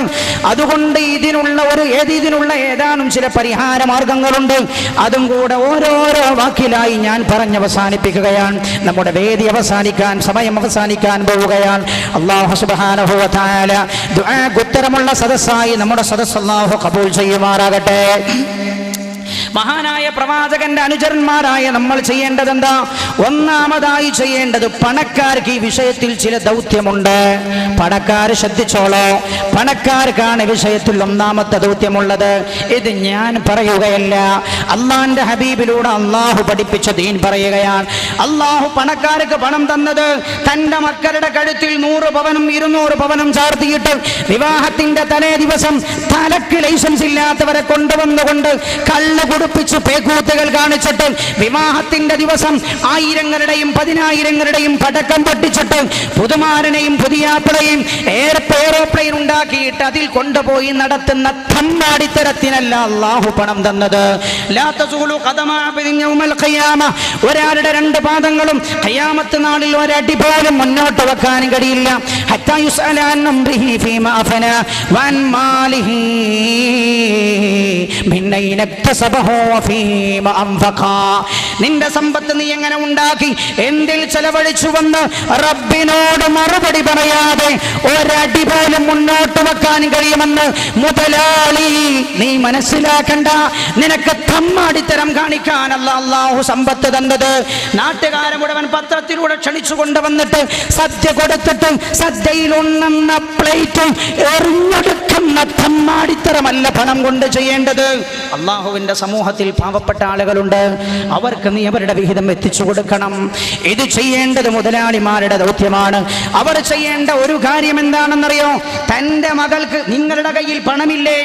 അതുകൊണ്ട് ഇതിനുള്ള ഏതാനും ചില പരിഹാര മാർഗങ്ങളുണ്ട്. അതും കൂടെ ഓരോരോ വാക്കിലായി ഞാൻ പറഞ്ഞ് അവസാനിപ്പിക്കുകയാണ്. നമ്മുടെ വേദി സമയം അവസാനിക്കാൻ പോവുകയാണ്. അല്ലാഹു സുബ്ഹാനഹു വ തആല ദുആക്ക് ഉത്തരമുള്ള സദസ്സായി നമ്മുടെ സദസ്സ് അല്ലാഹു ഖബൂൽ ചെയ്യുമാറാകട്ടെ. മഹാനായ പ്രവാചകന്റെ അനുചരന്മാരായ നമ്മൾ ചെയ്യേണ്ടത് എന്താ? ഒന്നാമതായി ചെയ്യേണ്ടത്, പണക്കാർക്ക് ഈ വിഷയത്തിൽ ചില ദൗത്യമുണ്ട്. പണക്കാർ ശ്രദ്ധിച്ചോളോ, പണക്കാർക്കാണ് വിഷയത്തിൽ ഒന്നാമത്തെ ദൗത്യമുള്ളത്. ഇത് ഞാൻ പറയുകയല്ല, അള്ളാന്റെ ഹബീബിലൂടെ അള്ളാഹു പഠിപ്പിച്ച ദീൻ പറയുകയാണ്. അള്ളാഹു പണക്കാർക്ക് പണം തന്നത് തന്റെ മക്കളുടെ കഴുത്തിൽ 100 പവനും 200 പവനും ചാർത്തിയിട്ട് വിവാഹത്തിന്റെ തലേ ദിവസം തലക്ക് ലൈസൻസ് ഇല്ലാത്തവരെ കൊണ്ടുവന്നുകൊണ്ട് കള്ള് കുടിപ്പിച്ച് പേക്കൂത്തുകൾ കാണിച്ചിട്ട് വിവാഹത്തിന്റെ ദിവസം 1000ങ്ങളുടെയും 10000ങ്ങളുടെയും പടക്കം പൊട്ടിച്ചിട്ട് പുതുമാരനെയും പുതിയാപ്പിളയും എയർപ്ലെയിൻ ഉണ്ടാക്കിയിട്ട് അതിൽ കൊണ്ടുപോയി നടത്തുന്ന തമ്മാടിത്തരത്തിനല്ല അള്ളാഹു പണം തന്നത്. ഒരാളുടെ 2 പാദങ്ങളും ഖിയാമത്ത് നാളിൽ ഒരടി പോലും മുന്നോട്ട് വെക്കാനും കഴിയില്ല. നിന്റെ സമ്പത്ത് നീ എങ്ങനെ ഉണ്ടാക്കി, എന്തിൽ ചെലവഴിച്ചുവെന്ന് റബ്ബിനോട് മറുപടി പറയാതെ ഒരടി പോലും മുന്നോട്ട് വെക്കാൻ കഴിയുമെന്ന് മുതലാളി നീ മനസ്സിലാക്കണ്ട. നിനക്ക് തമ്മാടിത്തരം കാണിക്കാനല്ല അല്ലാഹു സമ്പത്ത് തന്നത്. നാട്ടുകാരെ മുഴുവൻ പത്രത്തിലൂടെ ക്ഷണിച്ചു കൊണ്ടുവന്നിട്ട് സദ്യ കൊടുത്തിട്ട് സദ്യയിൽ ഉണ്ണുന്ന പ്ലേറ്റും എറിഞ്ഞെടുക്കുന്ന തമ്മാടിത്തരമല്ല പണം കൊണ്ട് ചെയ്യേണ്ടത്. അള്ളാഹുവിന്റെ സമൂഹത്തിൽ പാവപ്പെട്ട ആളുകളുണ്ട്, അവർക്ക് നീ അവരുടെ വിഹിതം എത്തിച്ചു കൊടുക്കണം. ഇത് ചെയ്യേണ്ടത് മുതലാളിമാരുടെ ദൗത്യമാണ്. അവർ ചെയ്യേണ്ട ഒരു കാര്യം എന്താണെന്നറിയോ? തൻ്റെ മകൾക്ക്, നിങ്ങളുടെ കയ്യിൽ പണമില്ലേ?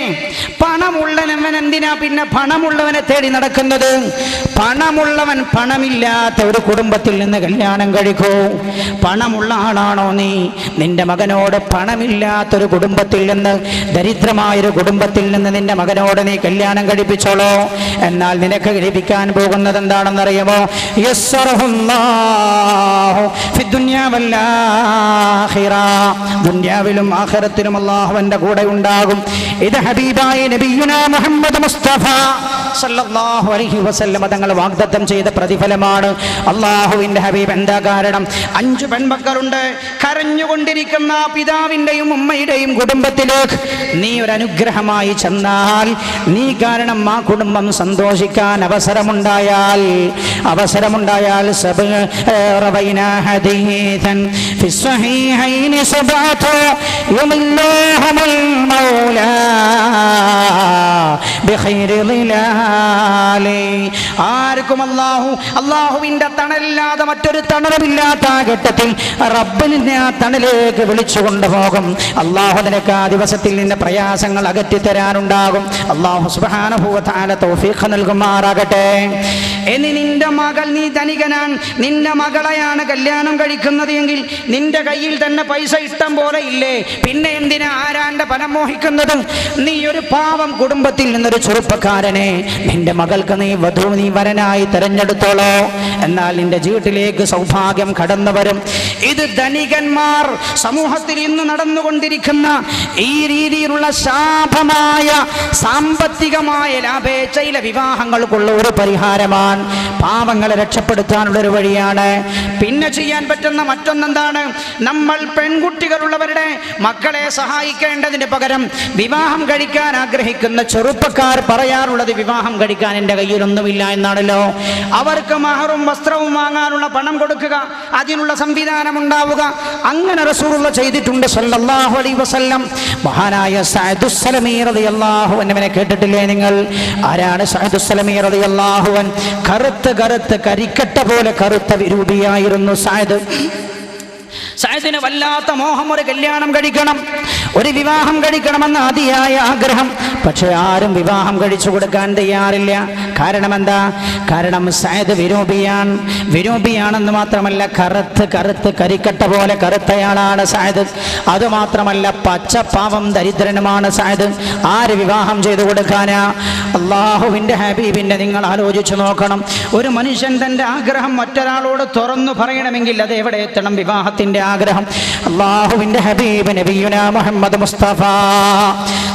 പണമുള്ളവൻ എന്തിനാ പിന്നെ പണമുള്ളവനെ തേടി നടക്കുന്നത്? പണമുള്ളവൻ പണമില്ലാത്ത ഒരു കുടുംബത്തിൽ നിന്ന് കല്യാണം കഴിക്കൂ. പണമുള്ള ആളാണോ നീ? നിന്റെ മകനോട് പണമില്ലാത്തൊരു കുടുംബത്തിൽ നിന്ന്, ദരിദ്രമായൊരു കുടുംബത്തിൽ നിന്ന് നിന്റെ മകനോട് നീ കല്യാണം കഴിപ്പിച്ചോളോ. എന്നാൽ നിനക്ക് ലഭിക്കാൻ പോകുന്നത് എന്താണെന്നറിയുമോ? ദുനിയാവിലും ആഖിറത്തിലും അല്ലാഹുവിന്റെ കൂടെ ഉണ്ടാകും. ഇത് ഹബീബായ നബിയുനാ മുഹമ്മദ് മുസ്തഫ സല്ലല്ലാഹു അലൈഹി വസല്ലം തങ്ങൾ വാഗ്ദത്തം ചെയ്ത പ്രതിഫലമാണ്. അല്ലാഹുവിന്റെ ഹബീബ് എന്താ കാരണം? 5 പെൺമക്കളുണ്ട്. കരഞ്ഞുകൊണ്ടിരിക്കുന്ന പിതാവിന്റെയും ഉമ്മയുടെയും കുടുംബത്തിലേക്ക് നീ ഒരു അനുഗ്രഹമായി ചെന്നാൽ, നീ കാരണം ആ കുടുംബം സന്തോഷിക്കാൻ അവസരമുണ്ടായാൽ ആർക്കും അല്ലാഹുവിന്റെ തണലില്ലാതെ മറ്റൊരു തണലുമില്ലാത്ത ആ ഘട്ടത്തിൽ റബ്ബിനെ ആ തണലേക്ക് വിളിച്ചു കൊണ്ടുപോകും. അല്ലാഹു നിനക്ക് ആ ദിവസത്തിൽ നിന്റെ പ്രയാസങ്ങൾ അകറ്റിത്തരാനുണ്ടാകും. അല്ലാഹു സുബ്ഹാനഹു വ തആല തൗഫീഖ് നൽകുമാറാകട്ടെ. ഇനി നിന്റെ മകൾ, നീ ധനികനാണ്, നിന്റെ മകളെയാണ് കല്യാണം കഴിക്കുന്നത് എങ്കിൽ നിന്റെ കയ്യിൽ തന്നെ പൈസ ഇഷ്ടം പോലെ ഇല്ലേ? പിന്നെ എന്തിനാ ആരാന്റെ പണം മോഹിക്കുന്നത്? നീ ഒരു പാവം കുടുംബത്തിൽ നിന്നൊരു ചെറുപ്പക്കാരനെ നിന്റെ മകൾക്ക് നീ വരനായി തെരഞ്ഞെടുത്തോളോ. എന്നാൽ നിന്റെ വീട്ടിലേക്ക് സൗഭാഗ്യം കടന്നു വരും. ഇത് ധനികന്മാർ സമൂഹത്തിൽ ഇന്ന് നടന്നുകൊണ്ടിരിക്കുന്ന ഈ രീതിയിലുള്ള ശാപമായ സാമ്പത്തികമായ ലാഭേച്ഛയിലെ വിവാഹങ്ങൾക്കുള്ള ഒരു പരിഹാരമാണ്. പാവങ്ങളെ രക്ഷപ്പെടുത്താനുള്ള ഒരു വഴിയാണ്. പിന്നെ ചെയ്യാൻ പറ്റുന്ന മറ്റൊന്നെന്താണ്? നമ്മൾ പെൺകുട്ടികളുള്ളവരുടെ മക്കളെ സഹായിക്കേണ്ടതിന് പകരം വിവാഹം കഴിക്കാൻ ആഗ്രഹിക്കുന്ന ചെറുപ്പക്കാർ പറയാറുള്ളത്, വിവാഹം വിവാഹം കഴിക്കാൻ എൻ്റെ കയ്യിലൊന്നുമില്ല എന്നാണല്ലോ. അവർക്ക് മഹറും വസ്ത്രവും വാങ്ങാനുള്ള പണം കൊടുക്കുക, അതിനുള്ള സംവിധാനം ഉണ്ടാവുക. അങ്ങനെ റസൂലുള്ളാഹി ചെയ്തിട്ടുണ്ട് സല്ലല്ലാഹു അലൈഹി വസല്ലം. മഹാനായ സഅദുസ് സലമി റളിയല്ലാഹു അൻഹുവിനെ കേട്ടിട്ടില്ലേ നിങ്ങൾ? ആരാണ് സഅദുസ് സലമി റളിയല്ലാഹു അൻഹു? കറുത്ത് കരിക്കട്ട പോലെ കറുത്ത വിരൂപിയായിരുന്നു സഅദ്. സഅദിന് വല്ലാത്ത മോഹം, ഒരു കല്യാണം കഴിക്കണം, ഒരു വിവാഹം കഴിക്കണമെന്ന് അതിയായ ആഗ്രഹം. പക്ഷെ ആരും വിവാഹം കഴിച്ചു കൊടുക്കാൻ തയ്യാറില്ല. കാരണം എന്താ? കാരണം സഅദ് വിരൂപിയാണെന്ന് മാത്രമല്ല, കറുത്ത് കരിക്കട്ട പോലെ കറുത്തയാളാണ് സഅദ്. അതുമാത്രമല്ല, പച്ചപ്പാവം ദരിദ്രനുമാണ് സഅദ്. ആര് വിവാഹം ചെയ്തു കൊടുക്കാനാ? അള്ളാഹുവിൻ്റെ ഹബീബിൻ്റെ നിങ്ങൾ ആലോചിച്ചു നോക്കണം. ഒരു മനുഷ്യൻ തൻ്റെ ആഗ്രഹം മറ്റൊരാളോട് തുറന്നു പറയണമെങ്കിൽ അത് എവിടെ എത്തണം? വിവാഹത്തിൻ്റെ ആഗ്രഹം. അള്ളാഹുവിൻ്റെ ഹബീബ് നബിയുനാ മുഹമ്മദ് മുസ്തഫ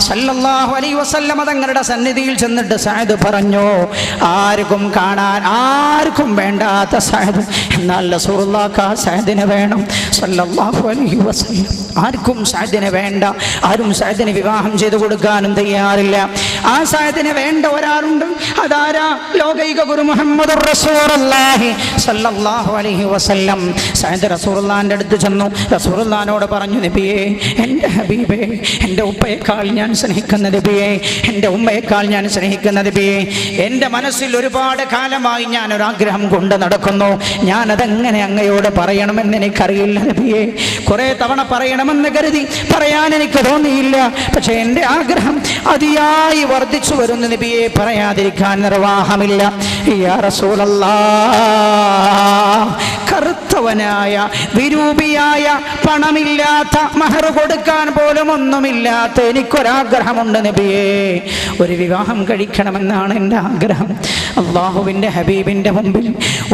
സല്ലല്ലാഹു അലൈഹി വസല്ലം തങ്ങളുടെ സന്നിധിയിൽ ചെന്നിട്ട് സഅദ് പറഞ്ഞു, ആർക്കും കാണാൻ ആർക്കും വേണ്ടാത്ത സഅദ്, എന്നാൽ റസൂലുള്ളാഹിക്ക് സഅദിനെ വേണം സല്ലല്ലാഹു അലൈഹി വസല്ലം. ആർക്കും സഅദിനെ വേണ്ട, ആരും സഅദിനെ വിവാഹം ചെയ്തു കൊടുക്കാനും തയ്യാറില്ല. ആ സഅദിനെ വേണ്ട ഒരാളുണ്ട്. അതാരാ? ലോകൈക ഗുരു മുഹമ്മദുർ റസൂലുള്ളാഹി സല്ലല്ലാഹു അലൈഹി വസല്ലം. സഅദ് റസൂലുള്ളാഹിന്റെ അടുത്ത് ചെന്നു. റസൂലുള്ളാഹിനോട് പറഞ്ഞു, നബിയേ, എൻ്റെ ഹബീബേ, എൻ്റെ ഉപ്പയേക്കാൾ ഞാൻ സ്നേഹിക്കുന്ന നബിയേ, എൻ്റെ ഉമ്മയേക്കാൾ ഞാൻ സ്നേഹിക്കുന്ന നബിയേ, എൻ്റെ മനസ്സിൽ ഒരുപാട് കാലമായി ഞാൻ ഒരാഗ്രഹം കൊണ്ട് നടക്കുന്നു. ഞാനതെങ്ങനെ അങ്ങയോട് പറയണമെന്ന് എനിക്കറിയില്ല നബിയേ. കുറേ തവണ പറയണമെന്ന് കരുതി പറയാൻ എനിക്ക് തോന്നിയില്ല. പക്ഷേ എൻ്റെ ആഗ്രഹം അതിയായി വർദ്ധിച്ചു വരുന്നു നബിയെ, പറയാതിരിക്കാൻ നിർവാഹമില്ല. യാ റസൂലല്ലാഹ്, കറുത്തവനായ വിരൂപിയായ പണമില്ലാത്ത മഹർ കൊടുക്കാൻ പോലും ഒന്നുമില്ലാത്ത എനിക്കൊരാഗ്രഹമുണ്ട് നബിയേ. ഒരു വിവാഹം കഴിക്കണമെന്നാണ് എൻ്റെ ആഗ്രഹം. അള്ളാഹുവിൻ്റെ ഹബീബിൻ്റെ മുമ്പിൽ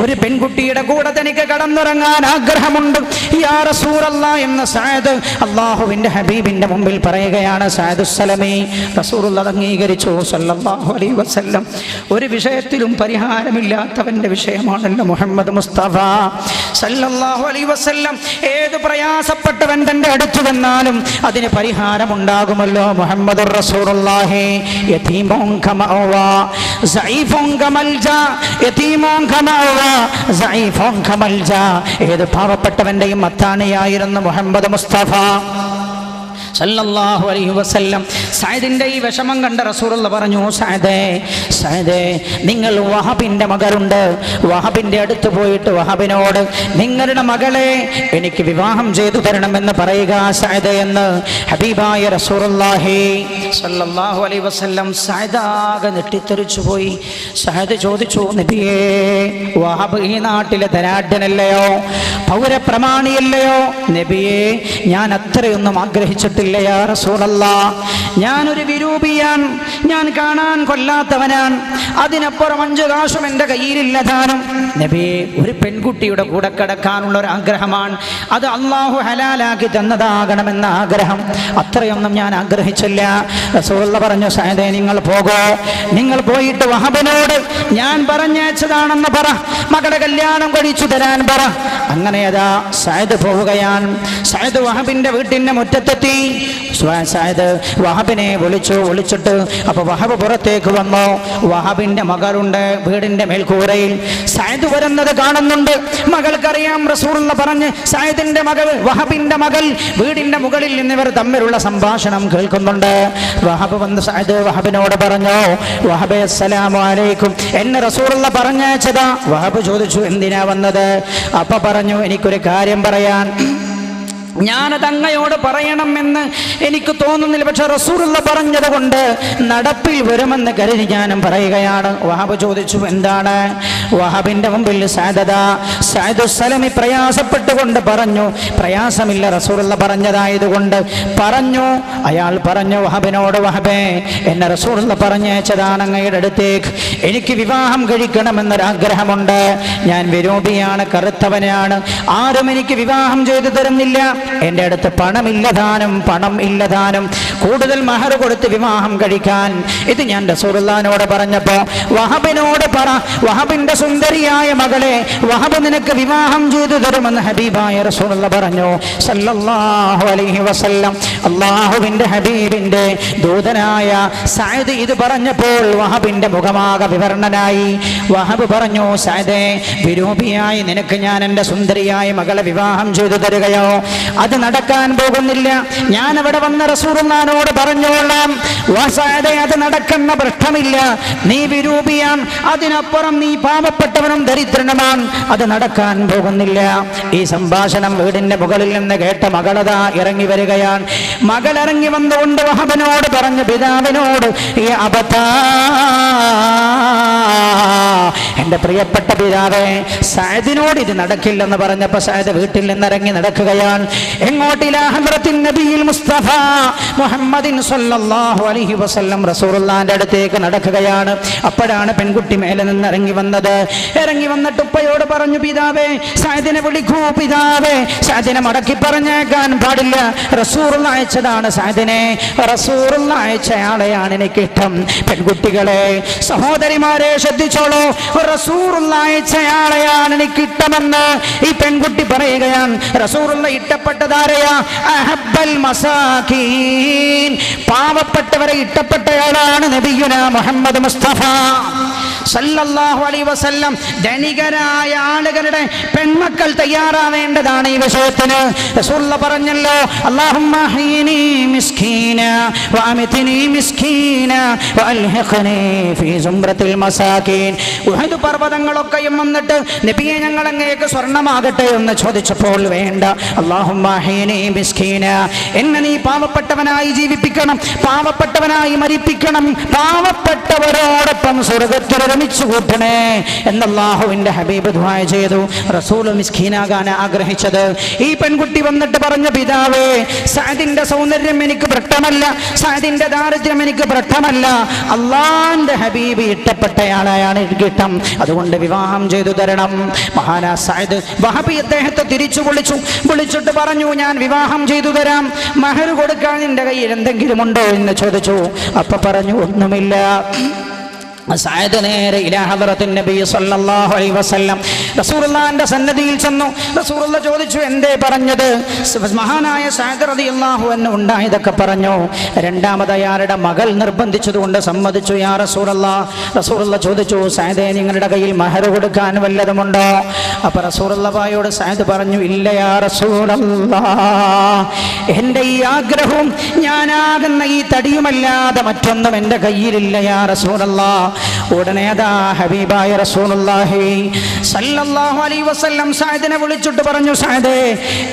ഒരു പെൺകുട്ടിയുടെ കൂടെ തനിക്ക് കടന്നുറങ്ങാൻ ആഗ്രഹമുണ്ട് യാ റസൂലല്ലാഹ് എന്ന് സഅദ് അള്ളാഹുവിൻ്റെ ഹബീബിൻ്റെ മുമ്പിൽ പറയുകയാണ്. സഅദുസ് സലമി റസൂലുള്ളാഹി അംഗീകരിച്ചു സല്ലല്ലാഹു അലൈഹി വസല്ലം. ഒരു വിഷയത്തിലും പരിഹാരമില്ലാത്തവൻ്റെ വിഷയമാണല്ലോ മുഹമ്മദ് മുസ്തഫ സല്ലല്ലാഹു അലൈഹി വസല്ലം. ഏത് പ്രയാസപ്പെട്ടവൻ തൻ്റെ അടുത്ത് വന്നാലും അതിന് പരിഹാരമുണ്ടാകുമല്ലോ. മുഹമ്മദുർ റസൂലുള്ളാഹി യതീമുൻ കമഅവാ സഈഫുൻ കമൽജാ യതീമുൻ കമഅവാ സഈഫുൻ കമൽജാ. ഏത് പാവപ്പെട്ടവൻ്റെയും അത്താണിയായിരുന്നു മുഹമ്മദ് മുസ്തഫ സല്ലല്ലാഹു അലൈഹി വസല്ലം. സഅദിന്റെ ഈ വിഷമം കണ്ട റസൂലുള്ളാഹി പറഞ്ഞു, സഅദേ, നിങ്ങൾ വഹബിന്റെ മകളുണ്ട്, വഹബിന്റെ അടുത്ത് പോയിട്ട് വഹബിനോട് നിങ്ങളുടെ മകളെ എനിക്ക് വിവാഹം ചെയ്തു തരണമെന്ന് പറയുക സഅദേ എന്ന് ഹബീബായ റസൂലുള്ളാഹി സല്ലല്ലാഹു അലൈഹി വസല്ലം. സഅദാകെ നെട്ടിത്തെറിച്ചു പോയി. സഅദ് ചോദിച്ചു, നബിയേ, വഹബ് ഈ നാട്ടിലെ ധനാഢ്യനല്ലയോ, പൗരപ്രമാണിയല്ലയോ നബിയേ? ഞാൻ അത്രയൊന്നും ആഗ്രഹിച്ചിട്ടില്ല യാ റസൂലല്ലാഹ്. ഞാനൊരു വിരൂപിയാണ്, ഞാൻ കാണാൻ കൊല്ലാത്തവനാണ്, അതിനപ്പുറം 5 കാശും എൻ്റെ കയ്യിലില്ല താനും. നബിയെ, ഒരു പെൺകുട്ടിയുടെ കൂടെ കിടക്കാനുള്ള ഒരു ആഗ്രഹമാണ്, അത് അള്ളാഹു ഹലാലാക്കി തന്നതാകണമെന്ന ആഗ്രഹം. അത്രയൊന്നും ഞാൻ ആഗ്രഹിച്ചില്ല. റസൂലുള്ളാഹി പറഞ്ഞു, സഅദേ, നിങ്ങൾ പോകോ, നിങ്ങൾ പോയിട്ട് വഹബിനോട് ഞാൻ പറഞ്ഞയച്ചതാണെന്ന് പറ, മകളുടെ കല്യാണം കഴിച്ചു തരാൻ പറ. അങ്ങനെ അതാ സഅദ് പോവുകയാണ്. സഅദ് വഹബിന്റെ വീട്ടിന്റെ മുറ്റത്തെത്തി. സഅദ് വഹബിനെ വിളിച്ചിട്ട് അപ്പൊ വഹബ് പുറത്തേക്ക് വന്നു. വഹബിന്റെ മകളുണ്ട് വീടിന്റെ മേൽക്കൂരയിൽ. സഅദ് വരുന്നത് കാണുന്നുണ്ട്. മകൾക്കറിയാം, റസൂലുള്ളാഹി പറഞ്ഞ് സഅദിന്റെ മകൾ, വഹബിന്റെ മകൾ വീടിന്റെ മുകളിൽ നിന്നിവർ തമ്മിലുള്ള സംഭാഷണം കേൾക്കുന്നുണ്ട്. വഹബ് വന്ന് സഅദ് വഹബിനോട് പറഞ്ഞു, വഹബേ, അസ്സലാമു അലൈക്കും, എന്നെ റസൂലുള്ളാഹി പറഞ്ഞയച്ചതാ. വഹബ് ചോദിച്ചു, എന്തിനാ വന്നത്? അപ്പൊ പറഞ്ഞു, എനിക്കൊരു കാര്യം പറയാൻ, ഞാനത് അങ്ങയോട് പറയണമെന്ന് എനിക്ക് തോന്നുന്നില്ല, പക്ഷെ റസൂലുള്ളാഹി പറഞ്ഞത് കൊണ്ട് നടപ്പിൽ വരുമെന്ന് കരുതി ഞാനും പറയുകയാണ്. വഹബ് ചോദിച്ചു, എന്താണ്? വഹബിന്റെ മുമ്പിൽ സഅദുസ് സലമി പ്രയാസപ്പെട്ടുകൊണ്ട് പറഞ്ഞു, പ്രയാസമില്ല, റസൂലുള്ളാഹി പറഞ്ഞതായതുകൊണ്ട് പറഞ്ഞു. അയാൾ പറഞ്ഞു വഹബിനോട്, വഹബേ, എന്നെ റസൂലുള്ളാഹി പറഞ്ഞയച്ചതാണ് അങ്ങയുടെ അടുത്തേക്ക്, എനിക്ക് വിവാഹം കഴിക്കണമെന്നൊരാഗ്രഹമുണ്ട്. ഞാൻ വിരൂപിയാണ്, കറുത്തവനാണ്, ആരും എനിക്ക് വിവാഹം ചെയ്തു തരുന്നില്ല, എൻ്റെ അടുത്ത് പണം ഇല്ലതാനും കൂടുതൽ മഹർ കൊടുത്ത് വിവാഹം കഴിക്കാൻ. ഇത് ഞാൻ റസൂലുള്ളാഹിനോട് പറഞ്ഞപ്പോ വഹബിനോട് പറ, വഹബിന്റെ സുന്ദരിയായ മകളെ വഹബ് നിനക്ക് വിവാഹം ചെയ്തു തരുമെന്ന് ഹബീബായ റസൂലുള്ളാഹി പറഞ്ഞു സല്ലല്ലാഹു അലൈഹി വസല്ലം. അല്ലാഹുവിന്റെ ഹബീബിന്റെ ദൂതനായ സഅദ് ഇത് പറഞ്ഞപ്പോൾ വഹബിന്റെ മുഖമാകെ വിവരണനായി. വഹബ് പറഞ്ഞു, സഅദേ, വിരൂപിയായി നിനക്ക് ഞാൻ എൻ്റെ സുന്ദരിയായ മകളെ വിവാഹം ചെയ്തു തരികയോ? അത് നടക്കാൻ പോകുന്നില്ല. ഞാൻ അവിടെ വന്ന റസൂലുള്ളാഹിനോട് പറഞ്ഞോളാം, സഅദേ, അത് നടക്കുന്ന പ്രശ്നമില്ല. നീ വിരൂപിയാണ്, അതിനപ്പുറം നീ പാവപ്പെട്ടവനും ദരിദ്രനുമാണ്, അത് നടക്കാൻ പോകുന്നില്ല. ഈ സംഭാഷണം വീടിന്റെ മുകളിൽ നിന്ന് കേട്ട മകളതാ ഇറങ്ങി വരികയാണ്. മകൾ ഇറങ്ങി വന്നുകൊണ്ട് വഹബിനോട് പറഞ്ഞു, പിതാവിനോട്, ഈ അബത്താ, എന്റെ പ്രിയപ്പെട്ട പിതാവേ, സഅദിനോട് ഇത് നടക്കില്ലെന്ന് പറഞ്ഞപ്പോൾ സഅദ് വീട്ടിൽ നിന്ന് ഇറങ്ങി നടക്കുകയാണ്. എങ്ങോട്ട്? ഇലാ ഹദ്റത്തിൻ നബിയിൽ മുസ്തഫ മുഹമ്മദിൻ സ്വല്ലല്ലാഹു അലൈഹി വസല്ലം റസൂലുള്ളാഹിന്റെ അടുത്തേക്ക് നടക്കുകയാണ്. അപ്പോഴാണ് പെൺകുട്ടി മേലെ നിന്ന് ഇറങ്ങി വന്നത്. ഇറങ്ങി വന്നിട്ട് ഉപ്പയോട് പറഞ്ഞു, പിതാവേ, സഅദിനെ വിളിക്കൂ. പിതാവേ, സഅദിനെ മടക്കി പറഞ്ഞേക്കാൻ പാടില്ല. റസൂലുള്ളാഹി അയച്ചതാണ് സഅദിനെ, റസൂലുള്ളാഹി അയച്ചയാളെയാണ് എനിക്കിഷ്ടം. പെൺകുട്ടികളെ, സഹോദരിമാരെ ശ്രദ്ധിച്ചോളൂ, റസൂലുള്ളാഹി അയച്ചയാളെയാണ് എനിക്കിഷ്ടമെന്ന് ഈ പെൺകുട്ടി പറയുകയാണ്. റസൂലുള്ളാഹി ഇഷ്ടപ്പെട്ടതാരെയാ? അഹബ്ബൽ മസാകീൻ, പാവപ്പെട്ടവരെ ഇഷ്ടപ്പെട്ടയാളാണ് നബിയുനാ മുഹമ്മദ് മുസ്തഫ സല്ലല്ലാഹു അലൈഹി വസല്ലം. ധനികരായ ആളുകളുടെ പെൺമക്കൾ തയ്യാറാവേണ്ടതാണ് ഈ വിഷയത്തിന്. റസൂലുള്ളാഹി പറഞ്ഞല്ലോ, അല്ലാഹുമ്മ ഹീനി മിസ്കീന വഅമിത്നി മിസ്കീന വഅൽഹിഖ്നി ഫീ സുംറത്തിൽ മസാകീൻ. ഉഹദ് പർവ്വതങ്ങളൊക്കെയും വന്നിട്ട് നബിയെ ഞങ്ങൾ അങ്ങേക്ക് സ്വർണ്ണമാകട്ടെ എന്ന് ചോദിച്ചപ്പോൾ വേണ്ട, അല്ലാഹുമ്മ ഹീനി മിസ്കീന, എന്നെ നീ പാവപ്പെട്ടവനായി ജീവിപ്പിക്കണം, പാവപ്പെട്ടവനായി മരിപ്പിക്കണം, പാവപ്പെട്ടവരോടൊപ്പം സ്വർഗ്ഗത്തിൽ ഒരുമിച്ച് കൂട്ടണേ എന്ന് അല്ലാഹുവിന്റെ ഹബീബ് ദുആ ചെയ്തു. റസൂൽ മിസ്കീനാകാൻ ആഗ്രഹിച്ചത്. ഈ പെൺകുട്ടി വന്നിട്ട് പറഞ്ഞ, പിതാവേ, സഅദിന്റെ സൗന്ദര്യം എനിക്ക് പ്രശ്നമല്ല, സഅദിന്റെ ദാരിദ്ര്യം എനിക്ക് പ്രശ്നമല്ല, അല്ലാഹുവിന്റെ ഹബീബ് ഇഷ്ടപ്പെട്ടയാളെയാണ് എനിക്കിഷ്ടം, അതുകൊണ്ട് വിവാഹം ചെയ്തു തരണം. മഹാനാ സഅദ് വഹബി അദ്ദേഹത്തെ തിരിച്ചു വിളിച്ചിട്ട് പറഞ്ഞു, ഞാൻ വിവാഹം ചെയ്തു തരാം, മഹർ കൊടുക്കാൻ നിന്റെ കയ്യിൽ എന്തെങ്കിലും ഉണ്ടോ എന്ന് ചോദിച്ചു. അപ്പൊ പറഞ്ഞു, ഒന്നുമില്ല. സഅദ് നേരെ ഇലാ ഹദ്റത്തിൻ നബി സല്ലല്ലാഹു അലൈഹി വസല്ലം റസൂലുള്ളാഹിന്റെ സന്നിധിയിൽ ചെന്നു. റസൂലുള്ളാഹി ചോദിച്ചു, എന്തേ പറഞ്ഞത്? മഹാനായ സഅദ് റളിയല്ലാഹു അൻഹു ഉണ്ടായതൊക്കെ പറഞ്ഞു. രണ്ടാമതായി ആരുടെ മകൾ നിർബന്ധിച്ചതുകൊണ്ട് സമ്മതിച്ചു. യാ റസൂലല്ലാഹ്. റസൂലുള്ളാഹി ചോദിച്ചു, സഅദേ, നിങ്ങളുടെ കയ്യിൽ മഹർ കൊടുക്കാൻ വല്ലതുമുണ്ടോ? അപ്പൊ റസൂലുള്ളാഹിയോട് സഅദ് പറഞ്ഞു, ഇല്ല യാ റസൂലല്ലാഹ്, എൻ്റെ ഈ ആഗ്രഹവും ഞാനാകുന്ന ഈ തടിയുമല്ലാതെ മറ്റൊന്നും എൻ്റെ കയ്യിലില്ല യാ റസൂലല്ലാഹ്. ഉടനെ അതാ ഹബീബായ റസൂലുള്ളാഹി സല്ലല്ലാഹു അലൈഹി വസല്ലം സഅദിനെ വിളിച്ചിട്ട് പറഞ്ഞു, സഅദേ,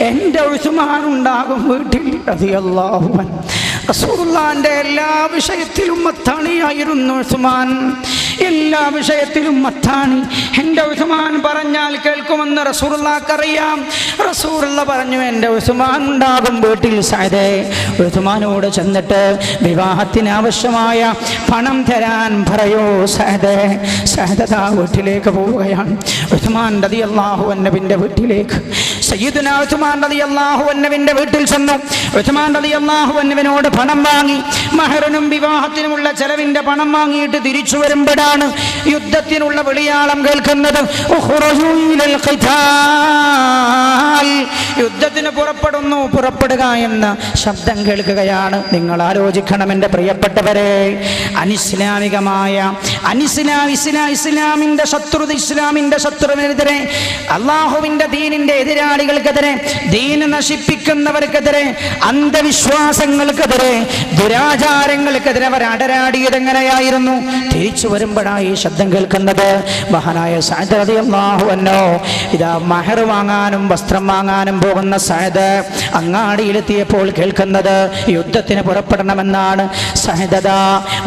എൻ്റെ ഉസ്മാൻ ഉണ്ടാകും വീട്ടിൽ റളിയല്ലാഹു അൻഹു. റസൂലുള്ളാഹിന്റെ എല്ലാ വിഷയത്തിലും മത്താണിയായിരുന്നു ഉസ്മാൻ, എല്ലാ വിഷയത്തിലും മത്താണി. എൻ്റെ ഉസ്മാൻ പറഞ്ഞാൽ കേൾക്കുമെന്ന് റസൂലുള്ളാഹിക്ക് അറിയാം. റസൂലുള്ളാഹി പറഞ്ഞു, എൻ്റെ ഉസ്മാൻ ഉണ്ടാകും വീട്ടിൽ. സഅദേ, ഉസ്മാനോട് ചെന്നിട്ട് വിവാഹത്തിന് ആവശ്യമായ പണം തരാൻ പറയൂ. സഅദേ, സഅദ് വീട്ടിലേക്ക് പോവുകയാണ്. ഉസ്മാൻ റളിയല്ലാഹു അൻഹുവിന്റെ വീട്ടിലേക്ക്, സയ്യിദുനാ ഉസ്മാൻ റളിയല്ലാഹു അൻഹുവിന്റെ വീട്ടിൽ ചെന്നു. ഉസ്മാൻ റളിയല്ലാഹു അൻഹുവിനോട് പണം വാങ്ങി, മഹറിനും വിവാഹത്തിനുമുള്ള ചെലവിന്റെ പണം വാങ്ങിയിട്ട് തിരിച്ചു വരുമ്പോഴാണ് യുദ്ധത്തിനുള്ള വിളിയാളം കേൾക്കുന്നത്. യുദ്ധത്തിന് പുറപ്പെടുക എന്ന ശബ്ദം കേൾക്കുകയാണ്. നിങ്ങൾ ആലോചിക്കണം എൻ്റെ പ്രിയപ്പെട്ടവരെ, അനിസ്ലാമികമായ ഇസ്ലാമിന്റെ ശത്രുവിനെതിരെ, അള്ളാഹുവിന്റെ ദീനിന്റെ എതിരാളികൾക്കെതിരെ, ദീൻ നശിപ്പിക്കുന്നവർക്കെതിരെ, അന്ധവിശ്വാസങ്ങൾക്കെതിരെ, ദുരാചാരങ്ങൾക്കെതിരെ അവർ അടരാടിയത് എങ്ങനെയായിരുന്നു? തിരിച്ചു വരുമ്പോഴായി ശബ്ദം കേൾക്കുന്നത്. മഹാനായ സഅദ് റളിയല്ലാഹു അൻഹു ഇതാ മഹർ വാങ്ങാനും വസ്ത്രം വാങ്ങാനും പോകുന്ന സഅദ് അങ്ങാടിയിലെത്തിയപ്പോൾ കേൾക്കുന്നത് യുദ്ധത്തിന് പുറപ്പെടണമെന്നാണ്. സഅദ്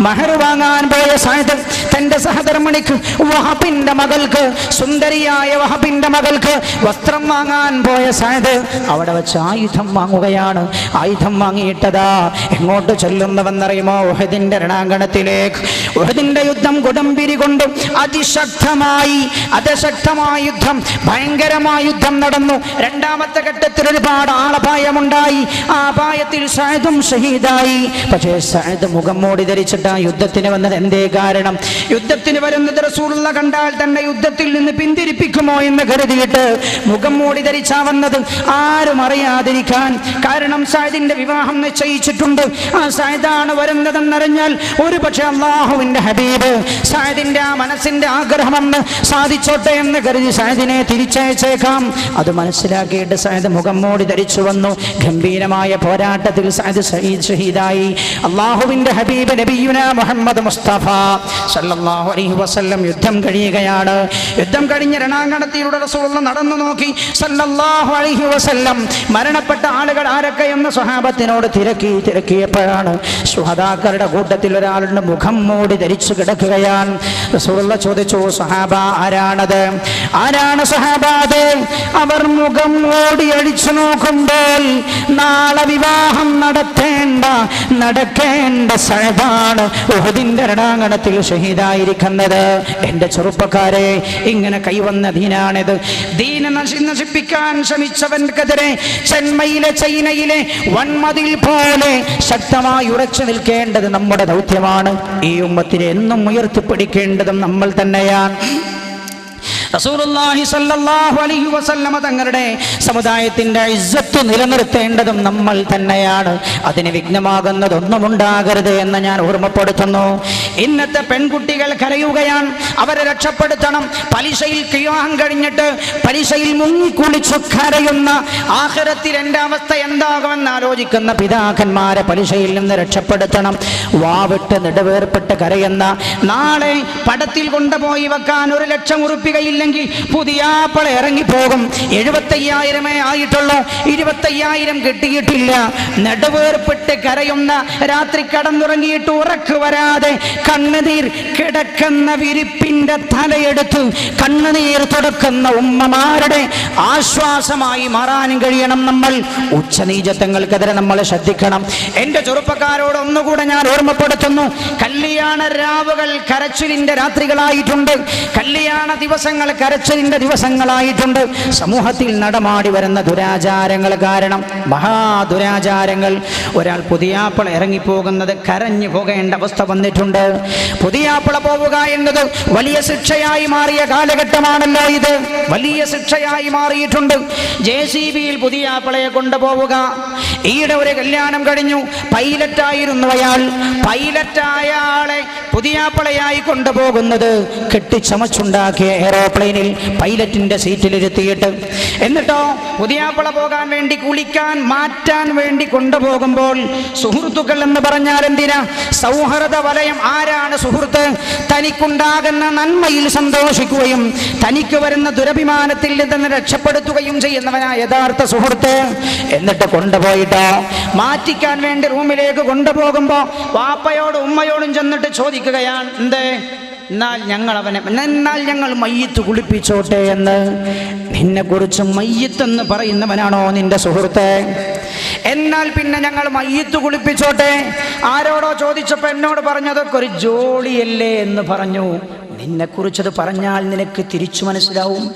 മഹർ വാങ്ങാൻ പോയ സഅദ് തന്റെ സഹധർമ്മിണിക്ക് വഹബിന്റെ മകൾക്ക്, സുന്ദരിയായ വഹബിന്റെ മകൾക്ക് വസ്ത്രം വാങ്ങാൻ പോയ സഅദ് അവിടെ വെച്ച് ആയുധം വാങ്ങുകയാണ്. ആയുധം വാങ്ങിയിട്ടതാ എങ്ങോട്ട് ചെല്ലുന്നവെന്നറിയുമോ? ഉഹദിന്റെ രണാങ്കണത്തിലേക്ക്. ഉഹദിന്റെ യുദ്ധം കൊടുതമ്പിരി കൊണ്ട് അതിശക്തമായ യുദ്ധം, ഭയങ്കരമായ യുദ്ധം നടന്നു. രണ്ടാമത്തെ ഘട്ടത്തിൽ ഒരുപാട് ആളപായമുണ്ടായി. ആ അപായത്തിൽ സഅദും ഷഹീദായി. പക്ഷേ സഅദ് മുഖം മൂടി ധരിച്ചിട്ട് ആ യുദ്ധത്തിന് വന്നത് എന്തേ കാരണം? യുദ്ധത്തിന് വരുന്നത് റസൂലുള്ളാഹി കണ്ടാൽ തന്നെ യുദ്ധത്തിൽ നിന്ന് പിന്തിരിപ്പിക്കുമോ എന്ന് കരുതിയിട്ട് മുഖം മൂടി ധരിച്ചാ വന്നത്, ആരും അറിയാതിരിക്കാൻ. കാരണം സഅദിന്റെ വിവാഹം നിശ്ചയിച്ചിട്ടുണ്ട്. ആ സഅദാണ് വരുന്നതെന്നറിഞ്ഞാൽ ഒരു പക്ഷെ അല്ലാഹുവിന്റെ ഹബീബ് സഅദിന്റെ ആ മനസ്സിന്റെ ആഗ്രഹമെന്ന് സാധിച്ചോട്ടെ എന്ന് കരുതി സഅദിനെ തിരിച്ചയച്ചേക്കാം. അത് മനസ്സിലാക്കിയിട്ട് സഅദ് മുഖം മൂടി ധരിച്ചു വന്നു. ഗംഭീരമായ പോരാട്ടത്തിൽ സഅദ് ഷഹീദായി. അല്ലാഹുവിന്റെ ഹബീബ് നബിയുനാ മുഹമ്മദ് മുസ്തഫ സല്ലല്ലാഹു അലൈഹി വസല്ലം യുദ്ധം കഴിയുകയാണ്. യുദ്ധം കഴിഞ്ഞ രണാങ്കണത്തിലൂടെ റസൂലുള്ളാഹി നടന്നു നോക്കി സല്ലല്ലാഹു അലൈഹി വസല്ലം. മരണപ്പെട്ട ആളുകൾ ആരൊക്കെയെന്ന് സ്വഹാബത്തിനോട് തിരക്കിയപ്പോഴാണ് ശുഹദാക്കളുടെ കൂട്ടത്തിൽ ഒരാളുടെ മുഖം മൂടി ധരിച്ചു കിടക്കുകയാണ്. റസൂലുള്ളാഹി ചോദിച്ചു, സ്വഹാബ ആരാണത്? ആരാണ് സ്വഹാബ അത്? അവർ മുഖം മൂടി അടിച്ചു നോക്കുമ്പോൾ നാളെ വിവാഹം നടക്കേണ്ട സഅദാണ് ഉഹുദിന്റെ രണാങ്കണത്തിൽ ഷഹീദായിരിക്കുന്നത്. എന്റെ ചെറുപ്പക്കാരെ, ഇങ്ങനെ കൈവന്ന ദീനാണിത്. ദീന നശിപ്പിക്കാൻ ശ്രമിച്ചവൻക്കെതിരെ ചൈനയിലെ വൻമതിൽ പോലെ ശക്തമായി ഉറച്ചു നിൽക്കേണ്ടത് നമ്മുടെ ദൗത്യമാണ്. ഈ ഉമ്മത്തിനെ എന്നും ഉയർത്തിപ്പിടിക്കേണ്ടതും നമ്മൾ തന്നെയാണ്. റസൂലുള്ളാഹി സ്വല്ലല്ലാഹു അലൈഹി വസല്ലമ തങ്ങളുടെ സമുദായത്തിന്റെ ഇസ്സത്ത് നിലനിർത്തേണ്ടതും നമ്മൾ തന്നെയാണ്. അതിന് വിഘ്നമാകുന്നതൊന്നും ഉണ്ടാകരുത് എന്ന് ഞാൻ ഓർമ്മപ്പെടുത്തുന്നു. ഇന്നത്തെ പെൺകുട്ടികൾ കരയുകയാണ്, അവരെ രക്ഷപ്പെടുത്തണം. പലിശയിൽ വിവാഹം കഴിഞ്ഞിട്ട് പലിശയിൽ മുങ്ങിക്കുളിച്ചു കരയുന്ന, ആഖിറത്തിൽ എൻ്റെ അവസ്ഥ എന്താകുമെന്ന് ആലോചിക്കുന്ന പിതാക്കന്മാരെ പലിശയിൽ നിന്ന് രക്ഷപ്പെടുത്തണം. വാവിട്ട് നെടുവേർപ്പെട്ട് കരയുന്ന, നാളെ പടത്തിൽ കൊണ്ടുപോയി വെക്കാൻ 1,00,000 ഉറുപ്പികയിൽ പുതിയാപ്പള ഇറങ്ങിപ്പോകും. 75,000 ആയിട്ടുള്ളൂ, 25,000 കിട്ടിയിട്ടില്ല. നെടുവേർപ്പെട്ട് കരയുന്ന, രാത്രി കടന്നുറങ്ങിയിട്ട് ഉറക്ക് വരാതെ കണ്ണുനീർ കിടക്കുന്ന വിരിപ്പിന്റെ തലയെടുത്ത് കണ്ണുനീർ തുടക്കുന്ന ഉമ്മമാരുടെ ആശ്വാസമായി മാറാനും കഴിയണം നമ്മൾ. ഉച്ചനീചത്വങ്ങൾക്കെതിരെ നമ്മൾ ശ്രദ്ധിക്കണം. എന്റെ ചെറുപ്പക്കാരോട് ഒന്നുകൂടെ ഞാൻ ഓർമ്മപ്പെടുത്തുന്നു, കല്യാണ രാവുകൾ കരച്ചിലിന്റെ രാത്രികളായിട്ടുണ്ട്. കല്യാണ ദിവസങ്ങൾ കരച്ചിലിന്റെ ദിവസങ്ങളായിട്ടുണ്ട്. സമൂഹത്തിൽ നടമാടി വരുന്ന ദുരാചാരങ്ങൾ കാരണം, മഹാദുരാചാരങ്ങൾ. ഒരാൾ പുതിയാപ്പള ഇറങ്ങിപ്പോകുന്നത് കരഞ്ഞു പോകേണ്ട അവസ്ഥ വന്നിട്ടുണ്ട്. പുതിയാപ്പള പോവുക എന്നത് വലിയ ശിക്ഷയായി മാറിയ കാലഘട്ടമാണല്ലോ ഇത്. വലിയ ശിക്ഷയായി മാറിയിട്ടുണ്ട്. JCBയിൽ പുതിയാപ്പളയെ കൊണ്ടുപോവുക. ഈയിടെ ഒരു കല്യാണം കഴിഞ്ഞു, പൈലറ്റായിരുന്നു അയാൾ. പൈലറ്റായ ആളെ പുതിയാപ്പളയായി കൊണ്ടുപോകുന്നത് കെട്ടിച്ചമച്ചുണ്ടാക്കിയ എയറോപ്ലെയിനിൽ പൈലറ്റിന്റെ സീറ്റിലിരുത്തിയിട്ട്, എന്നിട്ടോ പുതിയാപ്പള പോകാൻ വേണ്ടി കുളിക്കാൻ മാറ്റാൻ വേണ്ടി കൊണ്ടുപോകുമ്പോൾ സുഹൃത്തുക്കൾ എന്ന് പറഞ്ഞാൽ എന്തിനാ? സൗഹൃദ വലയം. ആരാണ് സുഹൃത്ത്? തനിക്കുണ്ടാകുന്ന നന്മയിൽ സന്തോഷിക്കുകയും തനിക്ക് വരുന്ന ദുരഭിമാനത്തിൽ നിന്ന് രക്ഷപ്പെടുത്തുകയും ചെയ്യുന്നവനാ യഥാർത്ഥ സുഹൃത്ത്. എന്നിട്ട് കൊണ്ടുപോയിട്ടോ മാറ്റിക്കാൻ വേണ്ടി റൂമിലേക്ക് കൊണ്ടുപോകുമ്പോ വാപ്പയോടും ഉമ്മയോടും ചെന്നിട്ട് ചോദിക്കുകയാണ്, എന്തേ എന്നാൽ ഞങ്ങൾ മയ്യത്ത് കുളിപ്പിച്ചോട്ടെ എന്ന്. നിന്നെ കുറിച്ച് മയ്യത്തെന്ന് പറയുന്നവനാണോ നിന്റെ സുഹൃത്ത്? എന്നാൽ പിന്നെ ഞങ്ങൾ മയ്യത്ത് കുളിപ്പിച്ചോട്ടെ. ആരോടോ ചോദിച്ചപ്പോ എന്നോട് പറഞ്ഞതൊക്കെ ഒരു ജോളിയല്ലേ എന്ന് പറഞ്ഞു. നിന്നെ കുറിച്ചത് പറഞ്ഞാൽ നിനക്ക് തിരിച്ചു മനസ്സിലാവും.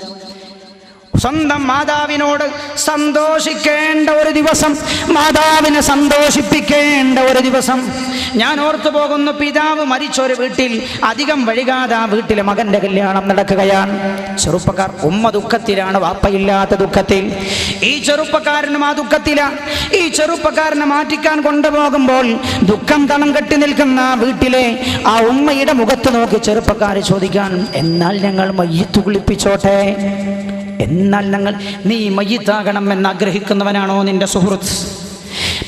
സ്വന്തം മാതാവിനോട് സന്തോഷിക്കേണ്ട ഒരു ദിവസം, മാതാവിനെ സന്തോഷിപ്പിക്കേണ്ട ഒരു ദിവസം. ഞാൻ ഓർത്തു പോകുന്നു, പിതാവ് മരിച്ചൊരു വീട്ടിൽ അധികം വൈകാതെ ആ വീട്ടിലെ മകന്റെ കല്യാണം നടക്കുകയാണ്. ചെറുപ്പക്കാർ, ഉമ്മ ദുഃഖത്തിലാണ്, വാപ്പയില്ലാത്ത ദുഃഖത്തിൽ. ഈ ചെറുപ്പക്കാരനും ആ ദുഃഖത്തിലാണ്. ഈ ചെറുപ്പക്കാരനെ മാറ്റിക്കാൻ കൊണ്ടുപോകുമ്പോൾ ദുഃഖം തളം കെട്ടി നിൽക്കുന്ന ആ വീട്ടിലെ ആ ഉമ്മയുടെ മുഖത്ത് നോക്കി ചെറുപ്പക്കാർ ചോദിക്കാൻ, എന്നാൽ ഞങ്ങൾ മയ്യത്ത് കുളിപ്പിച്ചോട്ടെ? എന്നാൽ നീ മയ്യിത്താകണം എന്ന് ആഗ്രഹിക്കുന്നവനാണോ നിന്റെ സുഹൃത്ത്?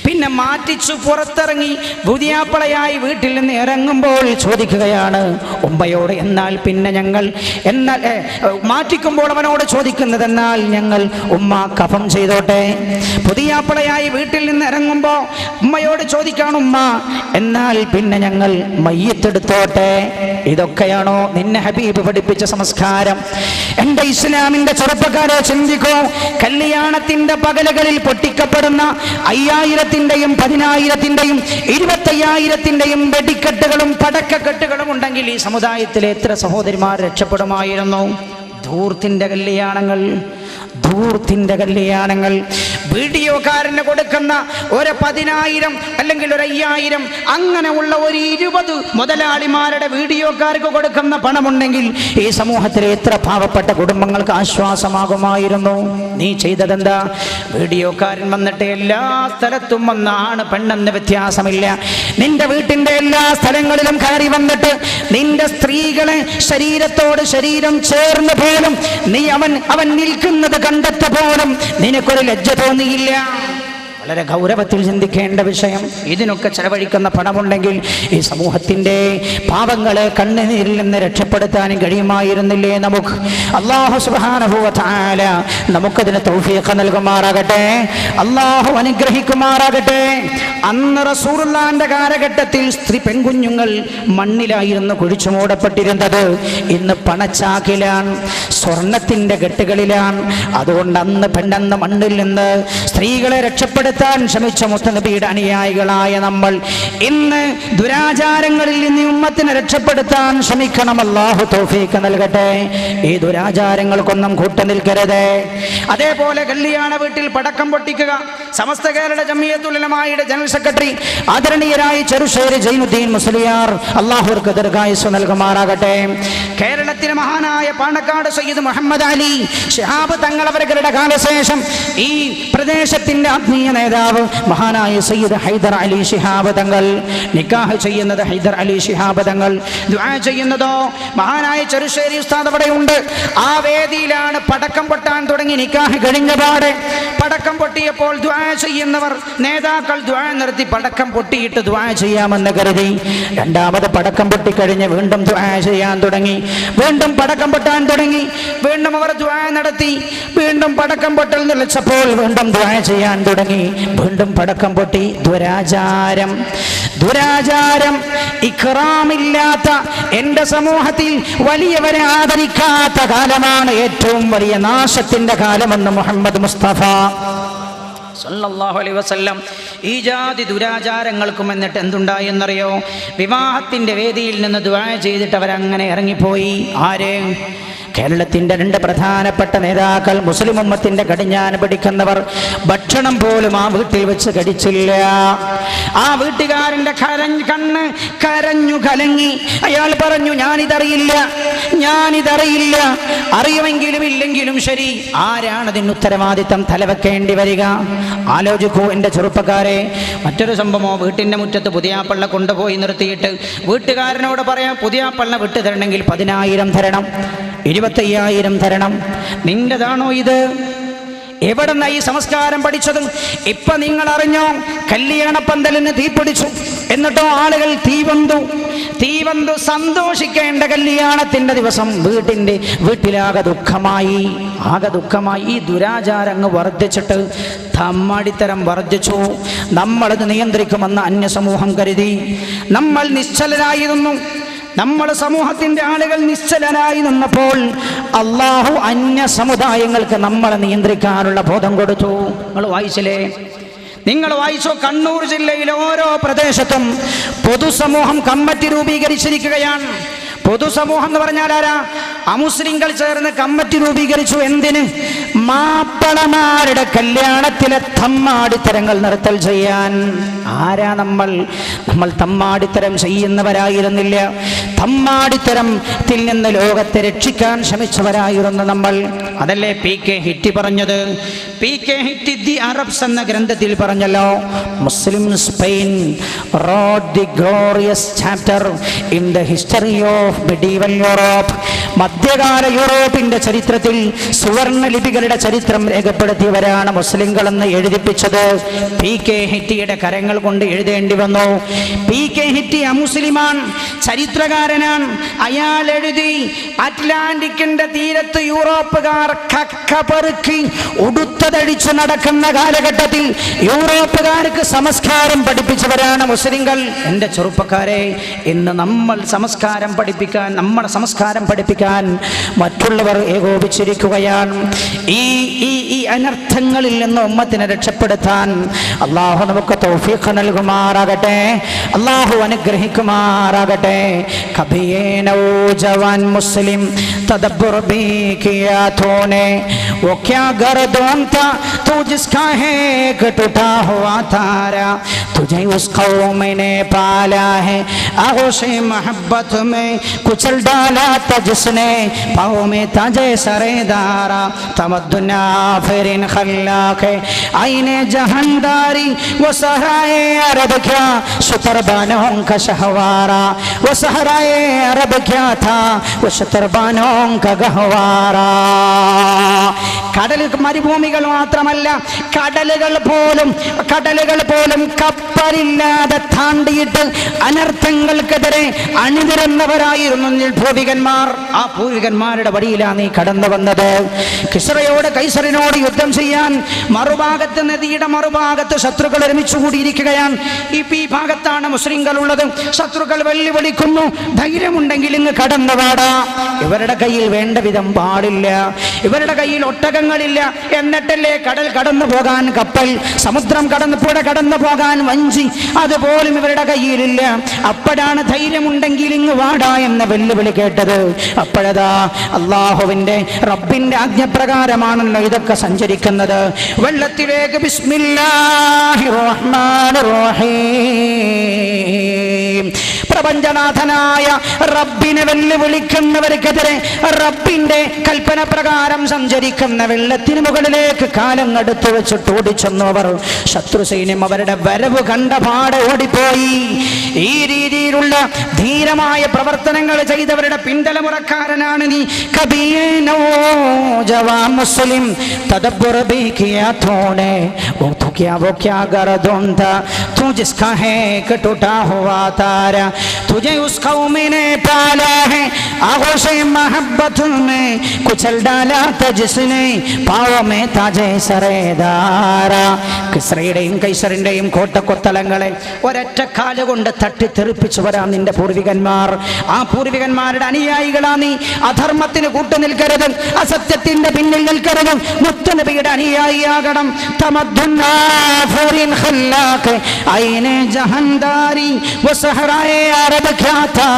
പിന്നെ മാറ്റിച്ചു പുറത്തിറങ്ങി പുതിയാപ്പളയായി വീട്ടിൽ നിന്ന് ഇറങ്ങുമ്പോൾ ചോദിക്കുകയാണ് ഉമ്മയോട്, എന്നാൽ പിന്നെ എന്നാൽ മാറ്റിക്കുമ്പോൾ അവനോട് ചോദിക്കുന്നത്, എന്നാൽ ഞങ്ങൾ ഉമ്മ കഫം ചെയ്തോട്ടെ? പുതിയാപ്പളയായി വീട്ടിൽ നിന്ന് ഇറങ്ങുമ്പോൾ ഉമ്മയോട് ചോദിക്കാണ്, ഉമ്മ എന്നാൽ പിന്നെ ഞങ്ങൾ മയ്യത്തെടുത്തോട്ടെ? ഇതൊക്കെയാണോ നിന്നെ ഹബീബ് പഠിപ്പിച്ച സംസ്കാരം? എൻ്റെ ഇസ്ലാമിന്റെ ചെറുപ്പക്കാരെ ചിന്തിക്കൂ. കല്യാണത്തിന്റെ പകലുകളിൽ പൊട്ടിക്കപ്പെടുന്ന 5000 1000-ന്റെയും 10000-ന്റെയും 25,000-ന്റെയും വെടിക്കെട്ടുകളും പടക്കക്കെട്ടുകളും ഉണ്ടെങ്കിൽ ഈ സമുദായത്തിലെ എത്ര സഹോദരിമാർ രക്ഷപ്പെടുമായിരുന്നു? ധൂർത്തിന്റെ കല്യാണങ്ങൾ, വീഡിയോക്കാരന് കൊടുക്കുന്ന ഒരു 10,000 അല്ലെങ്കിൽ ഒരു 5,000 അങ്ങനെയുള്ള ഒരു 20 മുതലാളിമാരുടെ വീഡിയോക്കാർക്ക് കൊടുക്കുന്ന പണമുണ്ടെങ്കിൽ ഈ സമൂഹത്തിലെ എത്ര പാവപ്പെട്ട കുടുംബങ്ങൾക്ക് ആശ്വാസമാകുമായിരുന്നു? നീ ചെയ്തതെന്താ? വീഡിയോക്കാരൻ വന്നിട്ട് എല്ലാ സ്ഥലത്തും വന്ന ആണ് പെണ്ണെന്ന് വ്യത്യാസമില്ല, നിന്റെ വീട്ടിന്റെ എല്ലാ സ്ഥലങ്ങളിലും കയറി വന്നിട്ട് നിന്റെ സ്ത്രീകളെ ശരീരത്തോട് ശരീരം ചേർന്ന് പോലും നീ അവൻ നിൽക്കുന്നത് കണ്ടെത്ത പോലും നിനക്കൊരു ലജ്ജ തോന്നിയില്ല. വളരെ ഗൗരവത്തിൽ ചിന്തിക്കേണ്ട വിഷയം. ഇതിനൊക്കെ ചെലവഴിക്കുന്ന പണമുണ്ടെങ്കിൽ ഈ സമൂഹത്തിന്റെ പാവങ്ങളെ കണ്ണുനീരിൽ നിന്ന് രക്ഷപ്പെടുത്താനും കഴിയുമായിരുന്നില്ലേ നമുക്ക്? അല്ലാഹു സുബ്ഹാനഹു വ തആല നമുക്കതിന് തൗഫീഖ് നൽകുമാറാകട്ടെ, അല്ലാഹു അനുഗ്രഹിക്കുമാറാകട്ടെ. അന്ന് റസൂലുള്ളാഹിന്റെ കാലഘട്ടത്തിൽ സ്ത്രീ പെൺകുഞ്ഞുങ്ങൾ മണ്ണിലായിരുന്നു കുഴിച്ചു മൂടപ്പെട്ടിരുന്നത്. ഇന്ന് പണച്ചാക്കിലാണ്, സ്വർണത്തിന്റെ കെട്ടുകളിലാണ്. അതുകൊണ്ട് അന്ന് പെണ്ണെന്ന മണ്ണിൽ നിന്ന് സ്ത്രീകളെ രക്ഷപ്പെടുത്താൻ ശ്രമിച്ച മുത്തനബിയുടെ അനുയായികളായ നമ്മൾ ഇന്ന് ദുരാചാരങ്ങളിൽ നിന്ന് ഉമ്മത്തിനെ രക്ഷപ്പെടുത്താൻ ശ്രമിക്കണം. അല്ലാഹു തൗഫീഖ് നൽകട്ടെ. ഈ ദുരാചാരങ്ങൾക്കൊന്നും കൂട്ടുനിൽക്കരുത്. അതേപോലെ കല്യാണ വീട്ടിൽ പടക്കം പൊട്ടിക്കുക. സമസ്ത കേരള ജംഇയ്യത്തുൽ ഉലമായുടെ ജനറൽ സെക്രട്ടറി ആദരണീയരായ ചെറുശ്ശേരി ജൈനുദ്ദീൻ മുസ്ലിയാർ, അല്ലാഹുവിற்கு ദീർഘായുസ്സ് നൽകുമാറാകട്ടെ. കേരളത്തിലെ മഹാനായ പാണക്കാട് സയ്യിദ് മുഹമ്മദ് അലി ശിഹാബ് തങ്ങളവരുടെ കാലശേഷം ഈ പ്രദേശത്തിന്റെ ആത്മീയ നേതാവ് മഹാനായ സയ്യിദ് ഹൈദർ അലി ശിഹാബ് തങ്ങൾ നിക്കാഹ് ചെയ്യുന്നത്, ഹൈദർ അലി ശിഹാബ് തങ്ങൾ ദുആ ചെയ്യുന്നതോ മഹാനായ ചെറുശ്ശേരി ഉസ്താദ് അവിടെയുണ്ട്. ആ വേദിയിലാണ് പടക്കം പൊട്ടാൻ തുടങ്ങി. നിക്കാഹ് കഴിഞ്ഞ പാടെ പടക്കം പൊട്ടിയപ്പോൾ ദുആ ചെയ്യുന്നവർ നേതാക്കൾ ദുആ നിർത്തി പടക്കം പൊട്ടിയിട്ട് ദുആ ചെയ്യാമെന്ന് കരുതി. രണ്ടാമത് പടക്കം പൊട്ടിക്കഴിഞ്ഞ് വീണ്ടും ദുആ ചെയ്യാൻ തുടങ്ങി. വീണ്ടും പടക്കം പൊട്ടാൻ തുടങ്ങി. വീണ്ടും അവർ ദുആ നടത്തി. വീണ്ടും പടക്കം പൊട്ടൽ നിലച്ചപ്പോൾ വീണ്ടും ദുആ ചെയ്യാൻ തുടങ്ങി. വീണ്ടും പടക്കം പൊട്ടി. ദുരാചാരം ഇക്റാമില്ലാത്ത എന്റെ സമൂഹത്തിൽ വലിയവരെ ആദരിക്കാത്ത കാലമാണ് ഏറ്റവും വലിയ നാശത്തിന്റെ കാലമെന്ന് മുഹമ്മദ് മുസ്തഫ സല്ലല്ലാഹു അലൈഹി വസല്ലം. ഈ ജാതി ദുരാചാരങ്ങൾക്കും എന്നിട്ട് എന്തുണ്ടായി എന്നറിയോ? വിവാഹത്തിന്റെ വേദിയിൽ നിന്ന് ദുആ ചെയ്തിട്ട് അവരങ്ങനെ ഇറങ്ങിപ്പോയി. ആര്? കേരളത്തിന്റെ 2 പ്രധാനപ്പെട്ട നേതാക്കൾ, മുസ്ലിം ഉമ്മത്തിന്റെ കടിഞ്ഞാൻ പിടിക്കുന്നവർ. ഭക്ഷണം പോലും ആ വീട്ടിൽ വെച്ച് കടിച്ചില്ല. ആ വീട്ടുകാരന്റെ കണ്ണ് കരഞ്ഞു കലങ്ങി. അയാൾ പറഞ്ഞു, ഞാനിതറിയില്ല. അറിയുമെങ്കിലും ഇല്ലെങ്കിലും ശരി, ആരാണ് അതിന് ഉത്തരവാദിത്തം തലവെക്കേണ്ടി വരിക? ആലോചിക്കൂ എൻ്റെ ചെറുപ്പക്കാരെ. മറ്റൊരു സംഭവമോ, വീട്ടിന്റെ മുറ്റത്ത് പുതിയാപ്പള്ള കൊണ്ടുപോയി നിർത്തിയിട്ട് വീട്ടുകാരനോട് പറയാം, പുതിയാപ്പള്ള വിട്ടു തരണമെങ്കിൽ 10,000 തരണം, 25,000 തരണം. നിന്റെതാണോ ഇത്? എവിടെന്നാ ഈ സംസ്കാരം പഠിച്ചത്? ഇപ്പൊ നിങ്ങൾ അറിഞ്ഞോ, കല്യാണപ്പന്തലിന് തീപിടിച്ചു, എന്നിട്ടോ ആളുകൾ തീവന്തു സന്തോഷിക്കേണ്ട കല്യാണത്തിന്റെ ദിവസം വീട്ടിലാകെ ദുഃഖമായി. ഈ ദുരാചാരങ്ങൾ വർദ്ധിച്ചിട്ട് തമ്മാടിത്തരം വർദ്ധിച്ചു. നമ്മളത് നിയന്ത്രിക്കുമെന്ന് അന്യസമൂഹം കരുതി. നമ്മൾ നിശ്ചലരായിരുന്നു. നമ്മുടെ സമൂഹത്തിന്റെ ആളുകൾ നിശ്ചലനായി നിന്നപ്പോൾ അല്ലാഹു അന്യ സമുദായങ്ങൾക്ക് നമ്മളെ നിയന്ത്രിക്കാനുള്ള ബോധം കൊടുത്തു. നിങ്ങൾ വായിച്ചോ, കണ്ണൂർ ജില്ലയിലെ ഓരോ പ്രദേശത്തും പൊതുസമൂഹം കമ്മിറ്റി രൂപീകരിച്ചിരിക്കുകയാണ്. പൊതുസമൂഹം എന്ന് പറഞ്ഞാൽ ആരാ? അമുസ്ലിങ്ങൾ ചേർന്ന് കമ്മിറ്റി രൂപീകരിച്ചു. എന്തിന്? മാപ്പളമാരുടെ കല്യാണത്തിലെ തമ്മാടിത്തരങ്ങൾ നിർത്തൽ ചെയ്യാൻ. ആരാ നമ്മൾ തമ്മാടിത്തരം ചെയ്യുന്നവരായിരുന്നില്ല. തമ്മാടിത്തരത്തിൽ നിന്ന് ലോകത്തെ രക്ഷിക്കാൻ ശ്രമിച്ചവരായിരുന്നു നമ്മൾ. അതല്ലേ PK ഹിറ്റി പറഞ്ഞത്? PK ഹിറ്റി ദി അറബ്സ് എന്ന ഗ്രന്ഥത്തിൽ പറഞ്ഞല്ലോ, മുസ്ലിം Spain wrote the glorious chapter in the history of medieval Europe. മധ്യകാല യൂറോപ്പിന്റെ ചരിത്രത്തിൽ സുവർണ ലിപികളുടെ ചരിത്രം രേഖപ്പെടുത്തിയവരാണ് മുസ്ലിങ്ങളെന്ന് എഴുതിപ്പിച്ചത് PK ഹിറ്റിയുടെ കരങ്ങൾ കൊണ്ട് എഴുതേണ്ടി വന്നു. PK ഹിറ്റി അമുസ്ലിമാൻ. ചരിത്രകാരൻ ചെറുപ്പക്കാരനാണ്. അയാൾ എഴുതി, അറ്റ്ലാന്റിക്കിന്റെ തീരത്ത് യൂറോപ്പുകാർ കക്ക പെറുക്കി ഉടുത്തതടിച്ചു നടക്കുന്ന കാലഘട്ടത്തിൽ യൂറോപ്പുകാർക്ക് സംസ്കാരം പഠിപ്പിച്ചവരാണ് മുസ്ലിങ്ങൾ. എൻ്റെ ചെറുപ്പക്കാരെ, ഇന്ന് നമ്മൾ സംസ്കാരം പഠിപ്പിക്കാൻ, നമ്മുടെ സംസ്കാരം പഠിപ്പിക്കാൻ മറ്റുള്ളവർ ഏകോപിച്ചിരിക്കുകയാണ്. ഈ അനർത്ഥങ്ങളിൽ നിന്ന് ഉമ്മത്തിനെ രക്ഷപ്പെടുത്താൻ അള്ളാഹു നമുക്ക് തൗഫീഖ് നൽകുമാറാകട്ടെ, അള്ളാഹു അനുഗ്രഹിക്കുമാറാകട്ടെ. കബിയേ നൗജവാൻ മുസ്ലിം തദബ്ബുർ ബി കിയാ തൂനെ वो क्या गर्दन था तू जिसका है टूटा हुआ तारा, तुझे उस कौम ने पाला है आगोशे मोहब्बत में कुचल डाला था जिसने पाँव में ताजे सरेदारा, तमद्दुना फिरिन खल्लाक आईने जहानदारी वो सहराए अरब क्या शतरबानों का शहवारा, वो सहराए अरब क्या था वो शतरबानों का गहवारा. കടൽ മരുഭൂമികൾ മാത്രമല്ല, കടലുകൾ പോലും കപ്പലില്ലാതെ താണ്ടിയിട്ട് അനർത്ഥങ്ങൾക്കെതിരെ അണിനിരന്നവരായിരുന്നു പൂർവികന്മാർ. ആ പൂർവികന്മാരുടെ വഴിയിലാണ് നീ കടന്നു വന്നത്. കിസ്റയോട് കൈസറിനോട് യുദ്ധം ചെയ്യാൻ മറുഭാഗത്ത്, നദിയുടെ മറുഭാഗത്ത് ശത്രുക്കൾ ഒരുമിച്ച് കൂടിയിരിക്കുകയാണ്. ഈ ഭാഗത്താണ് മുസ്ലിങ്ങൾ ഉള്ളത്. ശത്രുക്കൾ വെല്ലുവിളിക്കുന്നു, ധൈര്യമുണ്ടെങ്കിൽ ഇങ്ങ് കടന്നു വാടാ. ഇവരുടെ കയ്യിൽ വേണ്ട വിധം പാടില്ല, ഇവരുടെ കയ്യിൽ ഒട്ടകങ്ങളില്ല. എന്നിട്ടല്ലേ കടൽ കടന്നു പോകാൻ കപ്പൽ, സമുദ്രം പുഴ കടന്നു പോകാൻ വഞ്ചി, അതുപോലും ഇവരുടെ കയ്യിലില്ല. അപ്പോഴാണ് ധൈര്യമുണ്ടെങ്കിൽ ഇങ്ങ് വാടാ എന്ന വെല്ലുവിളി കേട്ടത്. അപ്പോഴതാ അള്ളാഹുവിന്റെ റബ്ബിന്റെ ആജ്ഞപ്രകാരമാണല്ലോ ഇതൊക്കെ സഞ്ചരിക്കുന്നത്. വെള്ളത്തിലേക്ക് ബിസ്മില്ലാഹിർ റഹ്മാനിർ റഹീം, പ്രപഞ്ചനാഥനായ റബ്ബിനെ വെല്ലുവിളിക്കുന്നവർക്കെതിരെ റബ്ബിന്റെ കൽപ്പന പ്രകാരം സഞ്ചരിക്കുന്ന വെള്ളത്തിന് മുകളിലേക്ക് കാലം എടുത്തു വെച്ചിട്ട് ഓടിച്ചെന്നവർ ശത്രു സൈന്യം അവരുടെ വരവ് കണ്ട പാടെ ഓടിപ്പോയി. ഈ രീതിയിലുള്ള ധീരമായ പ്രവർത്തനങ്ങൾ ചെയ്തവരുടെ പിന്തലമുറക്കാരനാണ് നീ. കബീനോ ജവാൻ മുസ്ലിം തദബ്ബുർ ബി കിയാ തൂനെ वो क्या गर्दन था तू जिसका है टूटा हुआ तारा, तुझे उस कौम ने पाला है आगोशे मोहब्बत में कुचल डाला था जिसने पाँव में ताजे सरेदारा. കിസ്റയുടെയും കൈസറിന്റെയും കോട്ടക്കൊത്തളങ്ങളെ ഒരൊറ്റ കാലുകൊണ്ട് തട്ടിത്തെറിപ്പിച്ചവരാണ് നിന്റെ പൂർവികന്മാർ. ആ പൂർവികന്മാരുടെ അനുയായികളാ നീ. അധർമ്മത്തിന് കൂട്ടുനിൽക്കരുത്, അസത്യത്തിന്റെ പിന്നിൽ നിൽക്കരുത്, മുത്തുനബിയുടെ അനുയായിയാകണം. തമദ്ദുന്നാ ഫിരിൻ ഖല്ലാഖ് ഐനെ ജഹൻദാരി വസഹറായെ അറബ് ക്യാ താ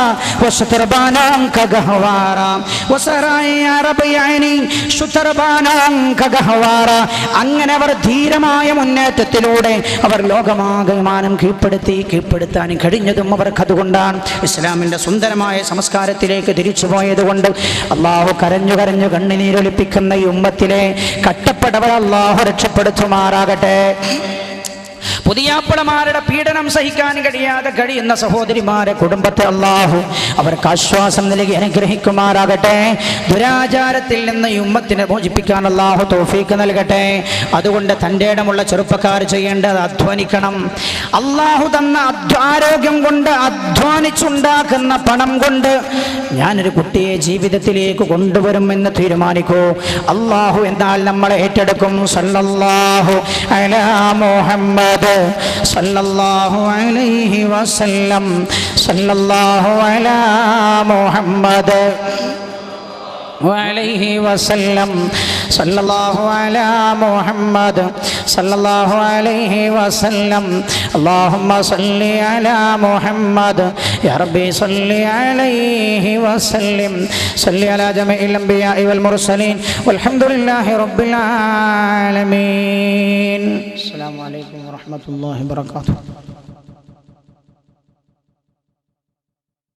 വശതർബാനാം ക ഗഹവാര, വസഹറായെ അറബ് യാനി ശുതർബാനാം ക ഗഹവാര. അങ്ങനെ അവർ ധീരമായ മുന്നേറ്റത്തിലൂടെ അവർ ലോകമാകമാനം കീഴ്പ്പെടുത്താനും കഴിഞ്ഞതും അവർക്ക് അതുകൊണ്ടാണ്. ഇസ്ലാമിന്റെ സുന്ദരമായ സംസ്കാരത്തിലേക്ക് തിരിച്ചുപോയതുകൊണ്ട് അള്ളാഹു കരഞ്ഞു കണ്ണുനീരൊലിപ്പിക്കുന്ന ഈ ഉമ്മത്തിലെ കട്ടപ്പെട്ടവർ അള്ളാഹു രക്ഷപ്പെടുത്തുമാറാകട്ടെ. പുതിയാപ്പിളമാരുടെ പീഡനം സഹിക്കാൻ കഴിയാതെ കഴിയുന്ന സഹോദരിമാരെ കുടുംബത്തെ അള്ളാഹു അവർക്ക് ആശ്വാസം നൽകി അനുഗ്രഹിക്കുമാറാകട്ടെ. ദുരാചാരത്തിൽ നിന്ന് ഈ ഉമ്മത്തിനെ മോചിപ്പിക്കാൻ അള്ളാഹു തൗഫീഖ് നൽകട്ടെ. അതുകൊണ്ട് തൻ്റെ ഇടമുള്ള ചെറുപ്പക്കാർ ചെയ്യേണ്ടത് അധ്വാനിക്കണം. അള്ളാഹു തന്ന ആരോഗ്യം കൊണ്ട്, അധ്വാനിച്ചുണ്ടാക്കുന്ന പണം കൊണ്ട് ഞാനൊരു കുട്ടിയെ ജീവിതത്തിലേക്ക് കൊണ്ടുവരുമെന്ന് തീരുമാനിക്കൂ. അള്ളാഹു എന്നാൽ നമ്മളെ ഏറ്റെടുക്കും. സല്ലല്ലാഹു അലാ മുഹമ്മദ് സല്ലല്ലാഹു അലൈഹി വസല്ലം, സല്ലല്ലാഹു അലാ മുഹമ്മദ് وعليه وسلم, صلى الله على محمد صلى الله عليه وسلم. اللهم صل على محمد يا ربي صل عليه وسلم. صل على جميع الأنبياء والمرسلين والحمد لله رب العالمين. السلام عليكم ورحمة الله وبركاته.